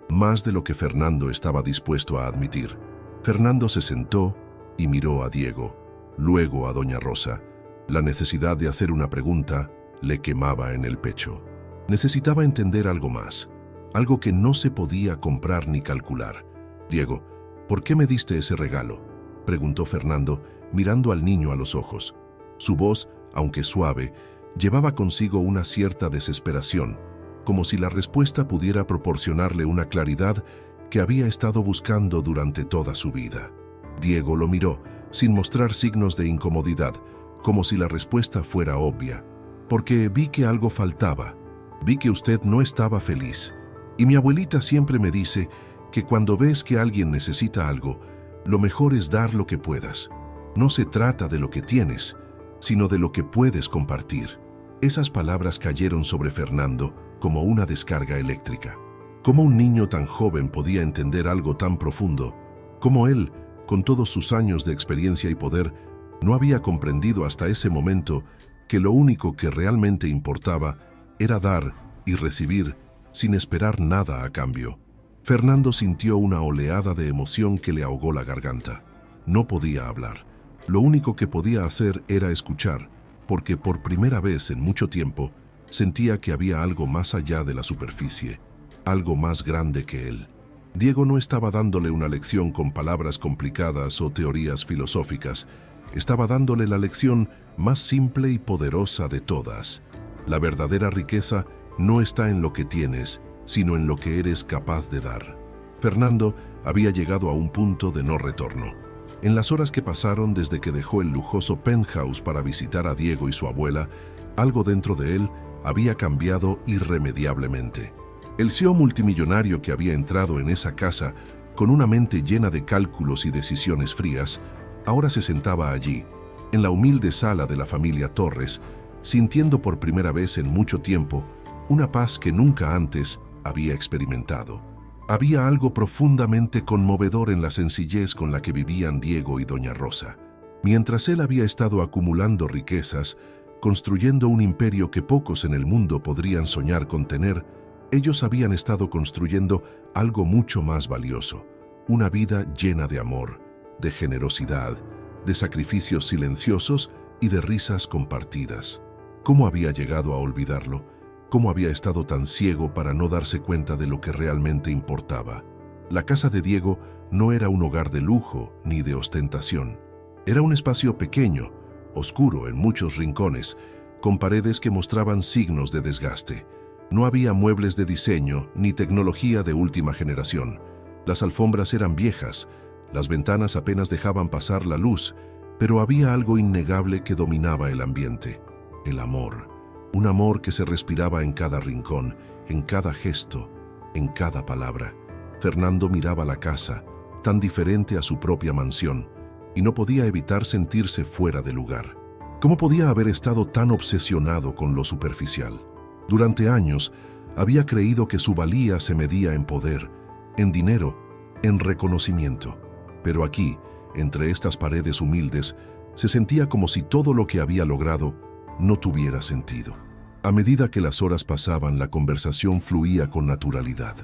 más de lo que Fernando estaba dispuesto a admitir. Fernando se sentó y miró a Diego, luego a doña Rosa. La necesidad de hacer una pregunta le quemaba en el pecho. Necesitaba entender algo más, algo que no se podía comprar ni calcular. «Diego, ¿por qué me diste ese regalo?», preguntó Fernando, mirando al niño a los ojos. Su voz, aunque suave, llevaba consigo una cierta desesperación, como si la respuesta pudiera proporcionarle una claridad que había estado buscando durante toda su vida. Diego lo miró, sin mostrar signos de incomodidad, como si la respuesta fuera obvia. «Porque vi que algo faltaba. Vi que usted no estaba feliz. Y mi abuelita siempre me dice que cuando ves que alguien necesita algo, lo mejor es dar lo que puedas. No se trata de lo que tienes, sino de lo que puedes compartir». Esas palabras cayeron sobre Fernando como una descarga eléctrica. ¿Cómo un niño tan joven podía entender algo tan profundo? ¿Cómo él, con todos sus años de experiencia y poder, no había comprendido hasta ese momento que lo único que realmente importaba era dar y recibir sin esperar nada a cambio? Fernando sintió una oleada de emoción que le ahogó la garganta. No podía hablar. Lo único que podía hacer era escuchar, porque por primera vez en mucho tiempo Sentía que había algo más allá de la superficie, algo más grande que él. Diego no estaba dándole una lección con palabras complicadas o teorías filosóficas. Estaba dándole la lección más simple y poderosa de todas. La verdadera riqueza no está en lo que tienes, sino en lo que eres capaz de dar. Fernando había llegado a un punto de no retorno. En las horas que pasaron desde que dejó el lujoso penthouse para visitar a Diego y su abuela, algo dentro de él había cambiado irremediablemente. El CEO multimillonario que había entrado en esa casa con una mente llena de cálculos y decisiones frías, ahora se sentaba allí, en la humilde sala de la familia Torres, sintiendo por primera vez en mucho tiempo una paz que nunca antes había experimentado. Había algo profundamente conmovedor en la sencillez con la que vivían Diego y doña Rosa. Mientras él había estado acumulando riquezas, construyendo un imperio que pocos en el mundo podrían soñar con tener, ellos habían estado construyendo algo mucho más valioso, una vida llena de amor, de generosidad, de sacrificios silenciosos y de risas compartidas. ¿Cómo había llegado a olvidarlo? ¿Cómo había estado tan ciego para no darse cuenta de lo que realmente importaba? La casa de Diego no era un hogar de lujo ni de ostentación. Era un espacio pequeño, oscuro en muchos rincones, con paredes que mostraban signos de desgaste. No había muebles de diseño ni tecnología de última generación. Las alfombras eran viejas, las ventanas apenas dejaban pasar la luz, pero había algo innegable que dominaba el ambiente: el amor. Un amor que se respiraba en cada rincón, en cada gesto, en cada palabra. Fernando miraba la casa, tan diferente a su propia mansión, y no podía evitar sentirse fuera de lugar. ¿Cómo podía haber estado tan obsesionado con lo superficial? Durante años, había creído que su valía se medía en poder, en dinero, en reconocimiento. Pero aquí, entre estas paredes humildes, se sentía como si todo lo que había logrado no tuviera sentido. A medida que las horas pasaban, la conversación fluía con naturalidad.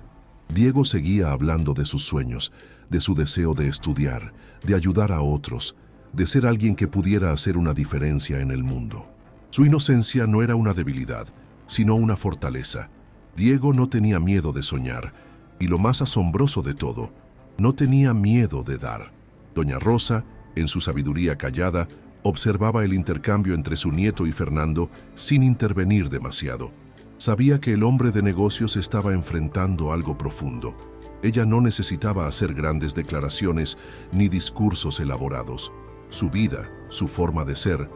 Diego seguía hablando de sus sueños, de su deseo de estudiar, de ayudar a otros, de ser alguien que pudiera hacer una diferencia en el mundo. Su inocencia no era una debilidad, sino una fortaleza. Diego no tenía miedo de soñar, y lo más asombroso de todo, no tenía miedo de dar. Doña Rosa, en su sabiduría callada, observaba el intercambio entre su nieto y Fernando sin intervenir demasiado. Sabía que el hombre de negocios estaba enfrentando algo profundo. Ella no necesitaba hacer grandes declaraciones ni discursos elaborados. Su vida, su forma de ser,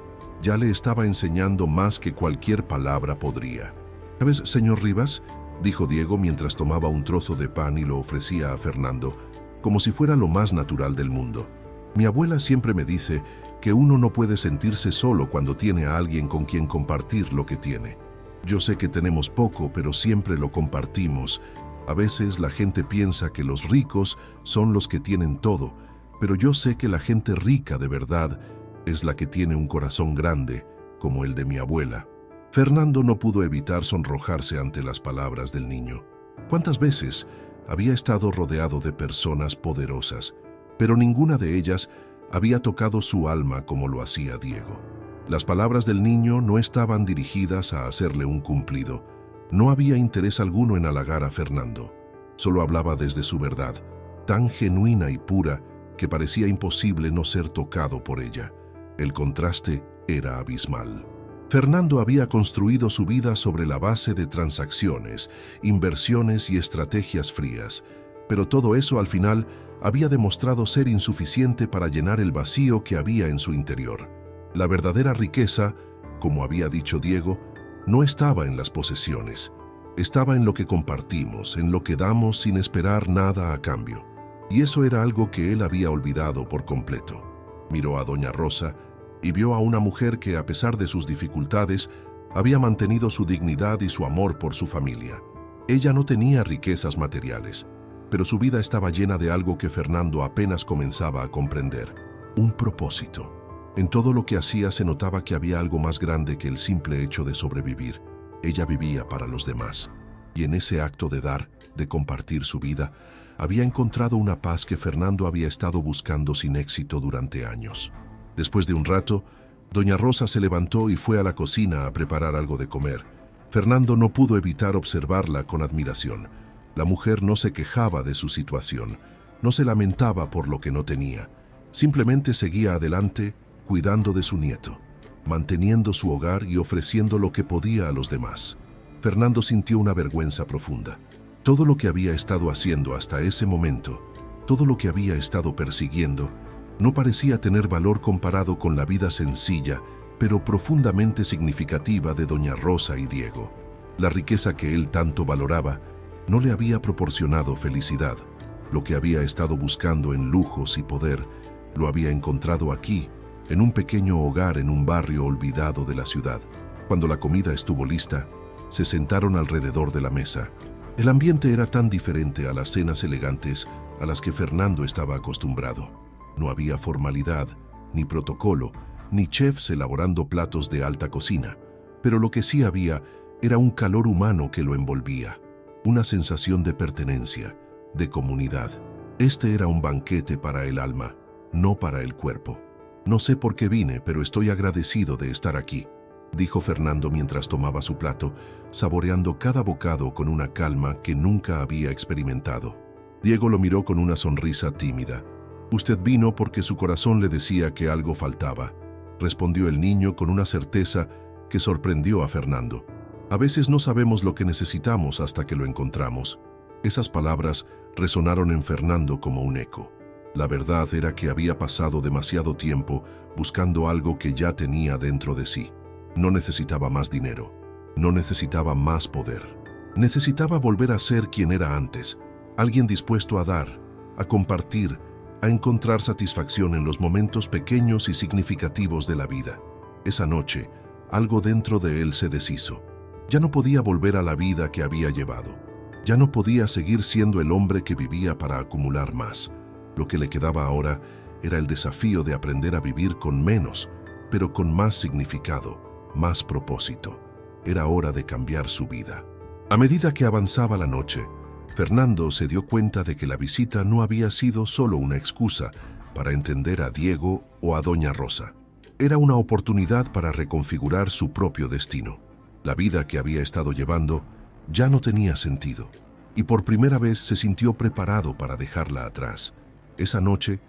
ya le estaba enseñando más que cualquier palabra podría. ¿Sabes, señor Rivas?, dijo Diego mientras tomaba un trozo de pan y lo ofrecía a Fernando, como si fuera lo más natural del mundo. Mi abuela siempre me dice que uno no puede sentirse solo cuando tiene a alguien con quien compartir lo que tiene. Yo sé que tenemos poco, pero siempre lo compartimos. A veces la gente piensa que los ricos son los que tienen todo, pero yo sé que la gente rica de verdad es la que tiene un corazón grande, como el de mi abuela. Fernando no pudo evitar sonrojarse ante las palabras del niño. ¿Cuántas veces había estado rodeado de personas poderosas, pero ninguna de ellas había tocado su alma como lo hacía Diego? Las palabras del niño no estaban dirigidas a hacerle un cumplido. No había interés alguno en halagar a Fernando. Solo hablaba desde su verdad, tan genuina y pura que parecía imposible no ser tocado por ella. El contraste era abismal. Fernando había construido su vida sobre la base de transacciones, inversiones y estrategias frías, pero todo eso al final había demostrado ser insuficiente para llenar el vacío que había en su interior. La verdadera riqueza, como había dicho Diego, no estaba en las posesiones, estaba en lo que compartimos, en lo que damos sin esperar nada a cambio. Y eso era algo que él había olvidado por completo. Miró a doña Rosa y vio a una mujer que, a pesar de sus dificultades, había mantenido su dignidad y su amor por su familia. Ella no tenía riquezas materiales, pero su vida estaba llena de algo que Fernando apenas comenzaba a comprender: un propósito. En todo lo que hacía se notaba que había algo más grande que el simple hecho de sobrevivir. Ella vivía para los demás, y en ese acto de dar, de compartir su vida, había encontrado una paz que Fernando había estado buscando sin éxito durante años. Después de un rato, doña Rosa se levantó y fue a la cocina a preparar algo de comer. Fernando no pudo evitar observarla con admiración. La mujer no se quejaba de su situación, no se lamentaba por lo que no tenía. Simplemente seguía adelante, cuidando de su nieto, manteniendo su hogar y ofreciendo lo que podía a los demás. Fernando sintió una vergüenza profunda. Todo lo que había estado haciendo hasta ese momento, todo lo que había estado persiguiendo, no parecía tener valor comparado con la vida sencilla, pero profundamente significativa de doña Rosa y Diego. La riqueza que él tanto valoraba no le había proporcionado felicidad. Lo que había estado buscando en lujos y poder, lo había encontrado aquí, en un pequeño hogar en un barrio olvidado de la ciudad. Cuando la comida estuvo lista, se sentaron alrededor de la mesa. El ambiente era tan diferente a las cenas elegantes a las que Fernando estaba acostumbrado. No había formalidad, ni protocolo, ni chefs elaborando platos de alta cocina, pero lo que sí había era un calor humano que lo envolvía, una sensación de pertenencia, de comunidad. Este era un banquete para el alma, no para el cuerpo. No sé por qué vine, pero estoy agradecido de estar aquí, dijo Fernando mientras tomaba su plato, saboreando cada bocado con una calma que nunca había experimentado. Diego lo miró con una sonrisa tímida. Usted vino porque su corazón le decía que algo faltaba, respondió el niño con una certeza que sorprendió a Fernando. A veces no sabemos lo que necesitamos hasta que lo encontramos. Esas palabras resonaron en Fernando como un eco. La verdad era que había pasado demasiado tiempo buscando algo que ya tenía dentro de sí. No necesitaba más dinero, no necesitaba más poder. Necesitaba volver a ser quien era antes, alguien dispuesto a dar, a compartir, a encontrar satisfacción en los momentos pequeños y significativos de la vida. Esa noche, algo dentro de él se deshizo. Ya no podía volver a la vida que había llevado. Ya no podía seguir siendo el hombre que vivía para acumular más. Lo que le quedaba ahora era el desafío de aprender a vivir con menos, pero con más significado, más propósito. Era hora de cambiar su vida. A medida que avanzaba la noche, Fernando se dio cuenta de que la visita no había sido solo una excusa para entender a Diego o a doña Rosa. Era una oportunidad para reconfigurar su propio destino. La vida que había estado llevando ya no tenía sentido, y por primera vez se sintió preparado para dejarla atrás. Esa noche,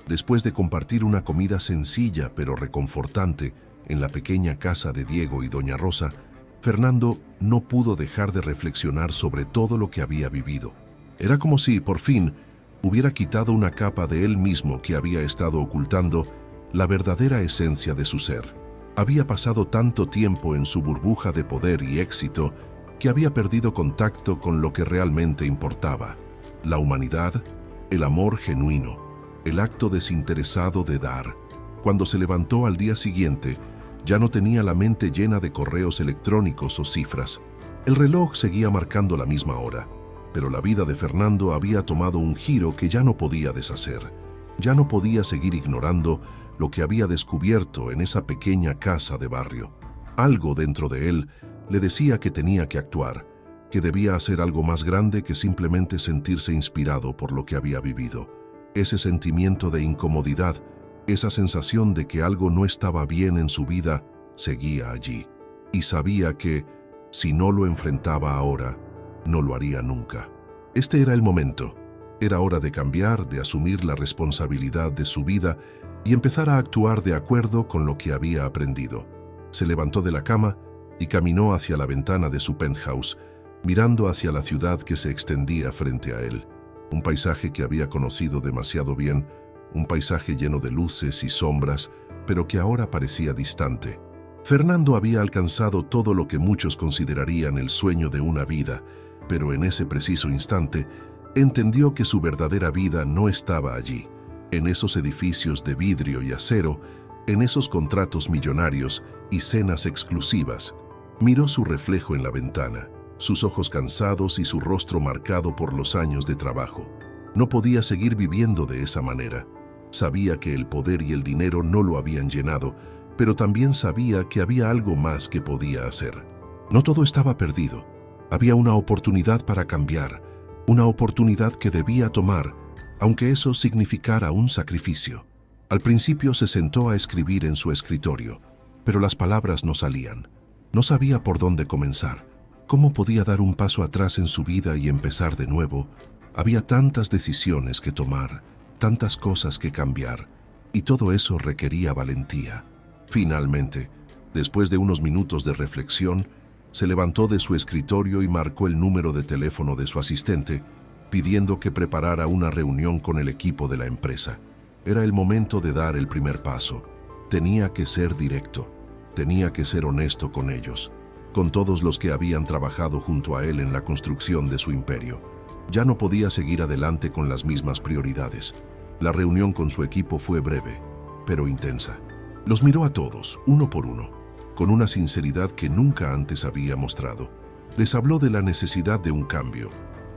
después de compartir una comida sencilla pero reconfortante en la pequeña casa de Diego y doña Rosa, Fernando no pudo dejar de reflexionar sobre todo lo que había vivido. Era como si, por fin, hubiera quitado una capa de él mismo que había estado ocultando la verdadera esencia de su ser. Había pasado tanto tiempo en su burbuja de poder y éxito que había perdido contacto con lo que realmente importaba: la humanidad, el amor genuino, el acto desinteresado de dar. Cuando se levantó al día siguiente, ya no tenía la mente llena de correos electrónicos o cifras. El reloj seguía marcando la misma hora, pero la vida de Fernando había tomado un giro que ya no podía deshacer. Ya no podía seguir ignorando lo que había descubierto en esa pequeña casa de barrio. Algo dentro de él le decía que tenía que actuar, que debía hacer algo más grande que simplemente sentirse inspirado por lo que había vivido. Ese sentimiento de incomodidad, esa sensación de que algo no estaba bien en su vida, seguía allí. Y sabía que, si no lo enfrentaba ahora, no lo haría nunca. Este era el momento. Era hora de cambiar, de asumir la responsabilidad de su vida y empezar a actuar de acuerdo con lo que había aprendido. Se levantó de la cama y caminó hacia la ventana de su penthouse, mirando hacia la ciudad que se extendía frente a él. Un paisaje que había conocido demasiado bien, un paisaje lleno de luces y sombras, pero que ahora parecía distante. Fernando había alcanzado todo lo que muchos considerarían el sueño de una vida, pero en ese preciso instante entendió que su verdadera vida no estaba allí, en esos edificios de vidrio y acero, en esos contratos millonarios y cenas exclusivas. Miró su reflejo en la ventana, sus ojos cansados y su rostro marcado por los años de trabajo. No podía seguir viviendo de esa manera. Sabía que el poder y el dinero no lo habían llenado, pero también sabía que había algo más que podía hacer. No todo estaba perdido. Había una oportunidad para cambiar, una oportunidad que debía tomar, aunque eso significara un sacrificio. Al principio se sentó a escribir en su escritorio, pero las palabras no salían. No sabía por dónde comenzar. ¿Cómo podía dar un paso atrás en su vida y empezar de nuevo? Había tantas decisiones que tomar, tantas cosas que cambiar, y todo eso requería valentía. Finalmente, después de unos minutos de reflexión, se levantó de su escritorio y marcó el número de teléfono de su asistente, pidiendo que preparara una reunión con el equipo de la empresa. Era el momento de dar el primer paso. Tenía que ser directo, tenía que ser honesto con ellos, con todos los que habían trabajado junto a él en la construcción de su imperio. Ya no podía seguir adelante con las mismas prioridades. La reunión con su equipo fue breve, pero intensa. Los miró a todos, uno por uno, con una sinceridad que nunca antes había mostrado. Les habló de la necesidad de un cambio,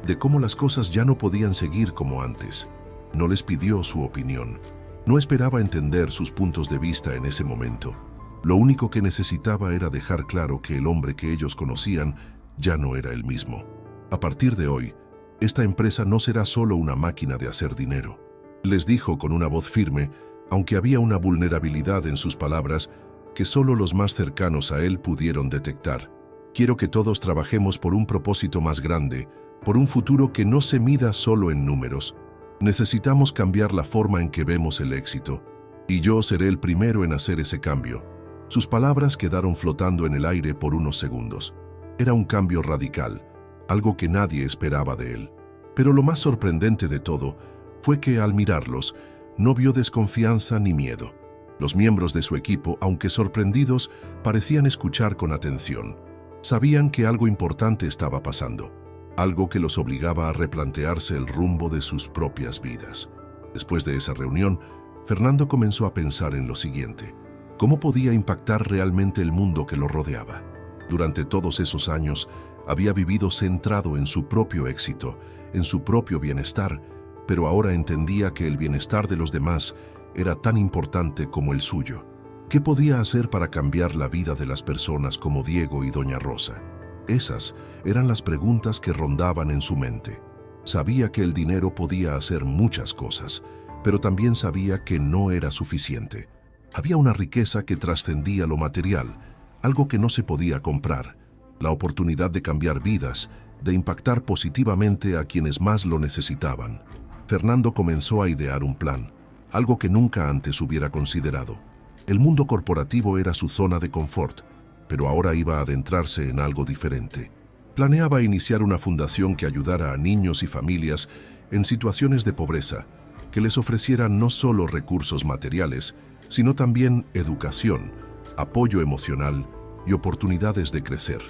de cómo las cosas ya no podían seguir como antes. No les pidió su opinión. No esperaba entender sus puntos de vista en ese momento. Lo único que necesitaba era dejar claro que el hombre que ellos conocían ya no era el mismo. A partir de hoy, esta empresa no será solo una máquina de hacer dinero. Les dijo con una voz firme, aunque había una vulnerabilidad en sus palabras que solo los más cercanos a él pudieron detectar. Quiero que todos trabajemos por un propósito más grande, por un futuro que no se mida solo en números. Necesitamos cambiar la forma en que vemos el éxito, y yo seré el primero en hacer ese cambio. Sus palabras quedaron flotando en el aire por unos segundos. Era un cambio radical, algo que nadie esperaba de él. Pero lo más sorprendente de todo fue que al mirarlos, no vio desconfianza ni miedo. Los miembros de su equipo, aunque sorprendidos, parecían escuchar con atención. Sabían que algo importante estaba pasando, algo que los obligaba a replantearse el rumbo de sus propias vidas. Después de esa reunión, Fernando comenzó a pensar en lo siguiente: ¿cómo podía impactar realmente el mundo que lo rodeaba? Durante todos esos años, había vivido centrado en su propio éxito, en su propio bienestar, pero ahora entendía que el bienestar de los demás era tan importante como el suyo. ¿Qué podía hacer para cambiar la vida de las personas como Diego y Doña Rosa? Esas eran las preguntas que rondaban en su mente. Sabía que el dinero podía hacer muchas cosas, pero también sabía que no era suficiente. Había una riqueza que trascendía lo material, algo que no se podía comprar, la oportunidad de cambiar vidas, de impactar positivamente a quienes más lo necesitaban. Fernando comenzó a idear un plan, algo que nunca antes hubiera considerado. El mundo corporativo era su zona de confort, pero ahora iba a adentrarse en algo diferente. Planeaba iniciar una fundación que ayudara a niños y familias en situaciones de pobreza, que les ofreciera no solo recursos materiales, sino también educación, apoyo emocional y oportunidades de crecer.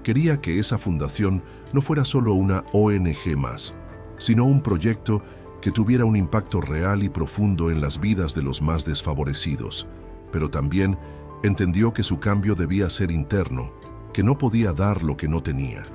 Quería que esa fundación no fuera solo una ONG más, sino un proyecto que tuviera un impacto real y profundo en las vidas de los más desfavorecidos. Pero también entendió que su cambio debía ser interno, que no podía dar lo que no tenía.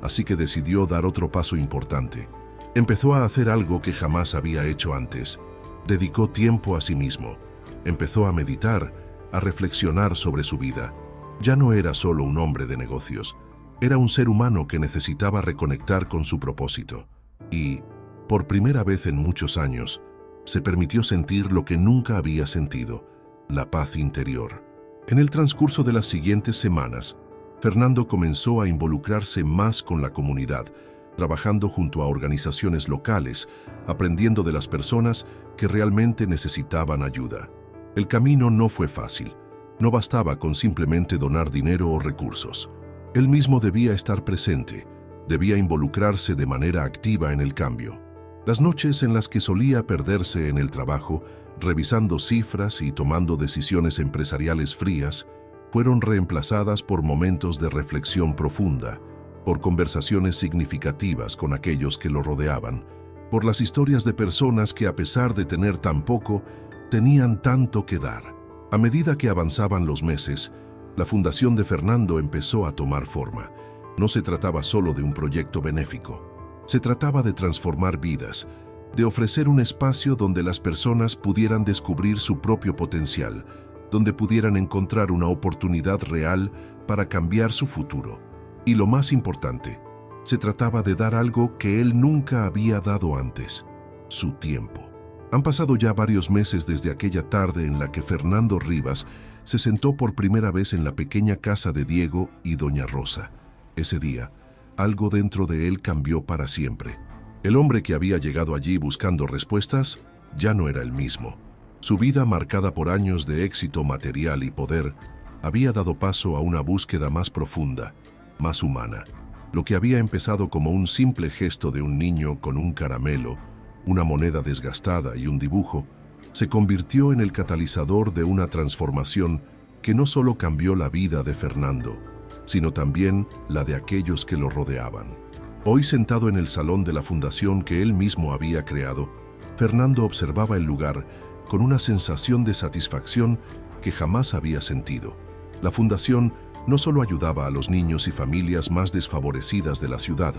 Así que decidió dar otro paso importante. Empezó a hacer algo que jamás había hecho antes. Dedicó tiempo a sí mismo. Empezó a meditar, a reflexionar sobre su vida. Ya no era solo un hombre de negocios. Era un ser humano que necesitaba reconectar con su propósito. Y, por primera vez en muchos años, se permitió sentir lo que nunca había sentido: la paz interior. En el transcurso de las siguientes semanas, Fernando comenzó a involucrarse más con la comunidad, trabajando junto a organizaciones locales, aprendiendo de las personas que realmente necesitaban ayuda. El camino no fue fácil. No bastaba con simplemente donar dinero o recursos. Él mismo debía estar presente, debía involucrarse de manera activa en el cambio. Las noches en las que solía perderse en el trabajo, revisando cifras y tomando decisiones empresariales frías, fueron reemplazadas por momentos de reflexión profunda, por conversaciones significativas con aquellos que lo rodeaban, por las historias de personas que, a pesar de tener tan poco, tenían tanto que dar. A medida que avanzaban los meses, la fundación de Fernando empezó a tomar forma. No se trataba solo de un proyecto benéfico. Se trataba de transformar vidas, de ofrecer un espacio donde las personas pudieran descubrir su propio potencial, donde pudieran encontrar una oportunidad real para cambiar su futuro. Y lo más importante, se trataba de dar algo que él nunca había dado antes: su tiempo. Han pasado ya varios meses desde aquella tarde en la que Fernando Rivas se sentó por primera vez en la pequeña casa de Diego y Doña Rosa. Ese día, algo dentro de él cambió para siempre. El hombre que había llegado allí buscando respuestas ya no era el mismo. Su vida, marcada por años de éxito material y poder, había dado paso a una búsqueda más profunda, más humana. Lo que había empezado como un simple gesto de un niño con un caramelo, una moneda desgastada y un dibujo, se convirtió en el catalizador de una transformación que no solo cambió la vida de Fernando, sino también la de aquellos que lo rodeaban. Hoy, sentado en el salón de la fundación que él mismo había creado, Fernando observaba el lugar con una sensación de satisfacción que jamás había sentido. La fundación no solo ayudaba a los niños y familias más desfavorecidas de la ciudad,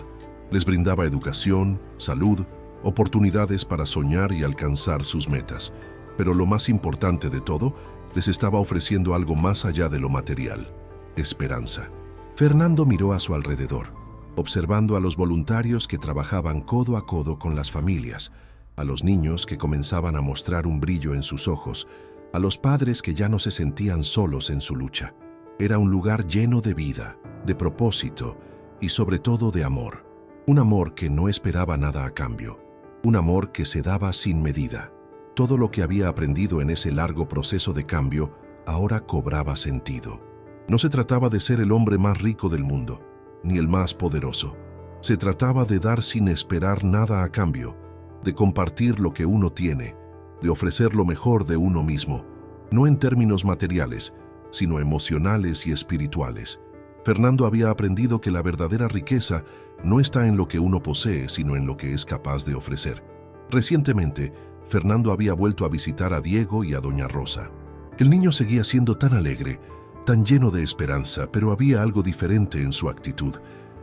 les brindaba educación, salud, oportunidades para soñar y alcanzar sus metas, pero lo más importante de todo, les estaba ofreciendo algo más allá de lo material: esperanza. Fernando miró a su alrededor, observando a los voluntarios que trabajaban codo a codo con las familias, a los niños que comenzaban a mostrar un brillo en sus ojos, a los padres que ya no se sentían solos en su lucha. Era un lugar lleno de vida, de propósito y sobre todo de amor. Un amor que no esperaba nada a cambio, un amor que se daba sin medida. Todo lo que había aprendido en ese largo proceso de cambio ahora cobraba sentido. No se trataba de ser el hombre más rico del mundo, ni el más poderoso. Se trataba de dar sin esperar nada a cambio, de compartir lo que uno tiene, de ofrecer lo mejor de uno mismo, no en términos materiales, sino emocionales y espirituales. Fernando había aprendido que la verdadera riqueza no está en lo que uno posee, sino en lo que es capaz de ofrecer. Recientemente, Fernando había vuelto a visitar a Diego y a Doña Rosa. El niño seguía siendo tan alegre, tan lleno de esperanza, pero había algo diferente en su actitud.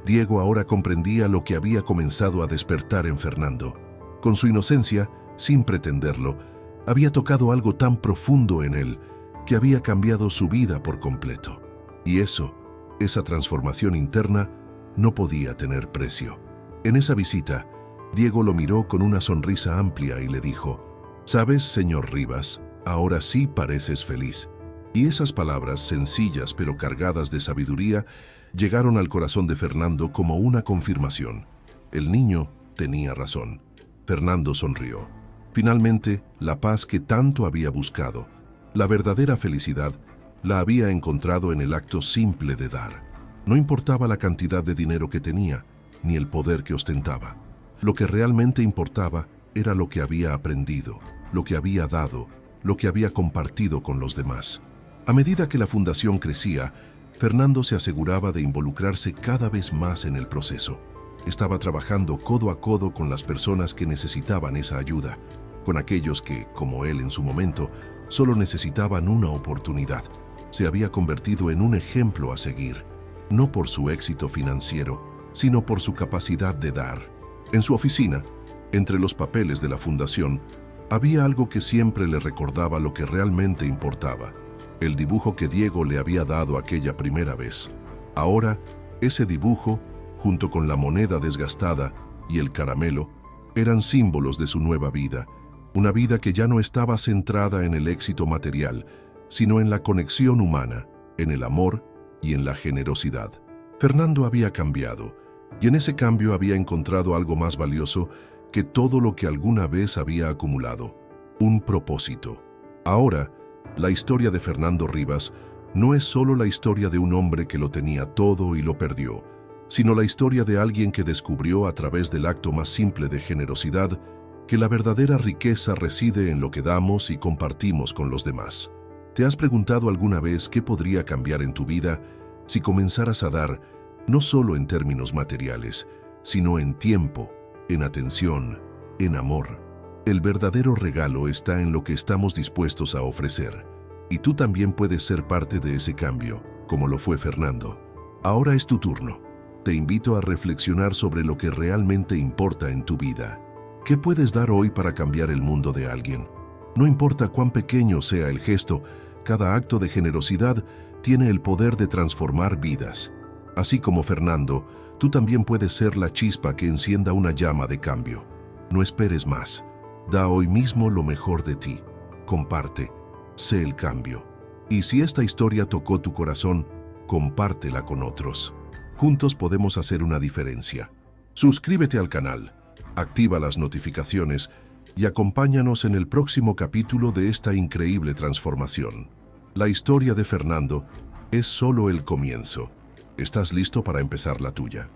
Diego ahora comprendía lo que había comenzado a despertar en Fernando. Con su inocencia, sin pretenderlo, había tocado algo tan profundo en él que había cambiado su vida por completo. Y esa transformación interna, no podía tener precio. En esa visita, Diego lo miró con una sonrisa amplia y le dijo: «¿Sabes, señor Rivas, ahora sí pareces feliz». Y esas palabras, sencillas pero cargadas de sabiduría, llegaron al corazón de Fernando como una confirmación. El niño tenía razón. Fernando sonrió. Finalmente, la paz que tanto había buscado, la verdadera felicidad, la había encontrado en el acto simple de dar. No importaba la cantidad de dinero que tenía, ni el poder que ostentaba. Lo que realmente importaba era lo que había aprendido, lo que había dado, lo que había compartido con los demás. A medida que la fundación crecía, Fernando se aseguraba de involucrarse cada vez más en el proceso. Estaba trabajando codo a codo con las personas que necesitaban esa ayuda, con aquellos que, como él en su momento, solo necesitaban una oportunidad. Se había convertido en un ejemplo a seguir, no por su éxito financiero, sino por su capacidad de dar. En su oficina, entre los papeles de la fundación, había algo que siempre le recordaba lo que realmente importaba: el dibujo que Diego le había dado aquella primera vez. Ahora, ese dibujo, junto con la moneda desgastada y el caramelo, eran símbolos de su nueva vida, una vida que ya no estaba centrada en el éxito material, sino en la conexión humana, en el amor y en la generosidad. Fernando había cambiado, y en ese cambio había encontrado algo más valioso que todo lo que alguna vez había acumulado: un propósito. Ahora, la historia de Fernando Rivas no es solo la historia de un hombre que lo tenía todo y lo perdió, sino la historia de alguien que descubrió a través del acto más simple de generosidad que la verdadera riqueza reside en lo que damos y compartimos con los demás. ¿Te has preguntado alguna vez qué podría cambiar en tu vida si comenzaras a dar, no solo en términos materiales, sino en tiempo, en atención, en amor? El verdadero regalo está en lo que estamos dispuestos a ofrecer, y tú también puedes ser parte de ese cambio, como lo fue Fernando. Ahora es tu turno. Te invito a reflexionar sobre lo que realmente importa en tu vida. ¿Qué puedes dar hoy para cambiar el mundo de alguien? No importa cuán pequeño sea el gesto, cada acto de generosidad tiene el poder de transformar vidas. Así como Fernando, tú también puedes ser la chispa que encienda una llama de cambio. No esperes más. Da hoy mismo lo mejor de ti. Comparte. Sé el cambio. Y si esta historia tocó tu corazón, compártela con otros. Juntos podemos hacer una diferencia. Suscríbete al canal, activa las notificaciones y acompáñanos en el próximo capítulo de esta increíble transformación. La historia de Fernando es solo el comienzo. ¿Estás listo para empezar la tuya?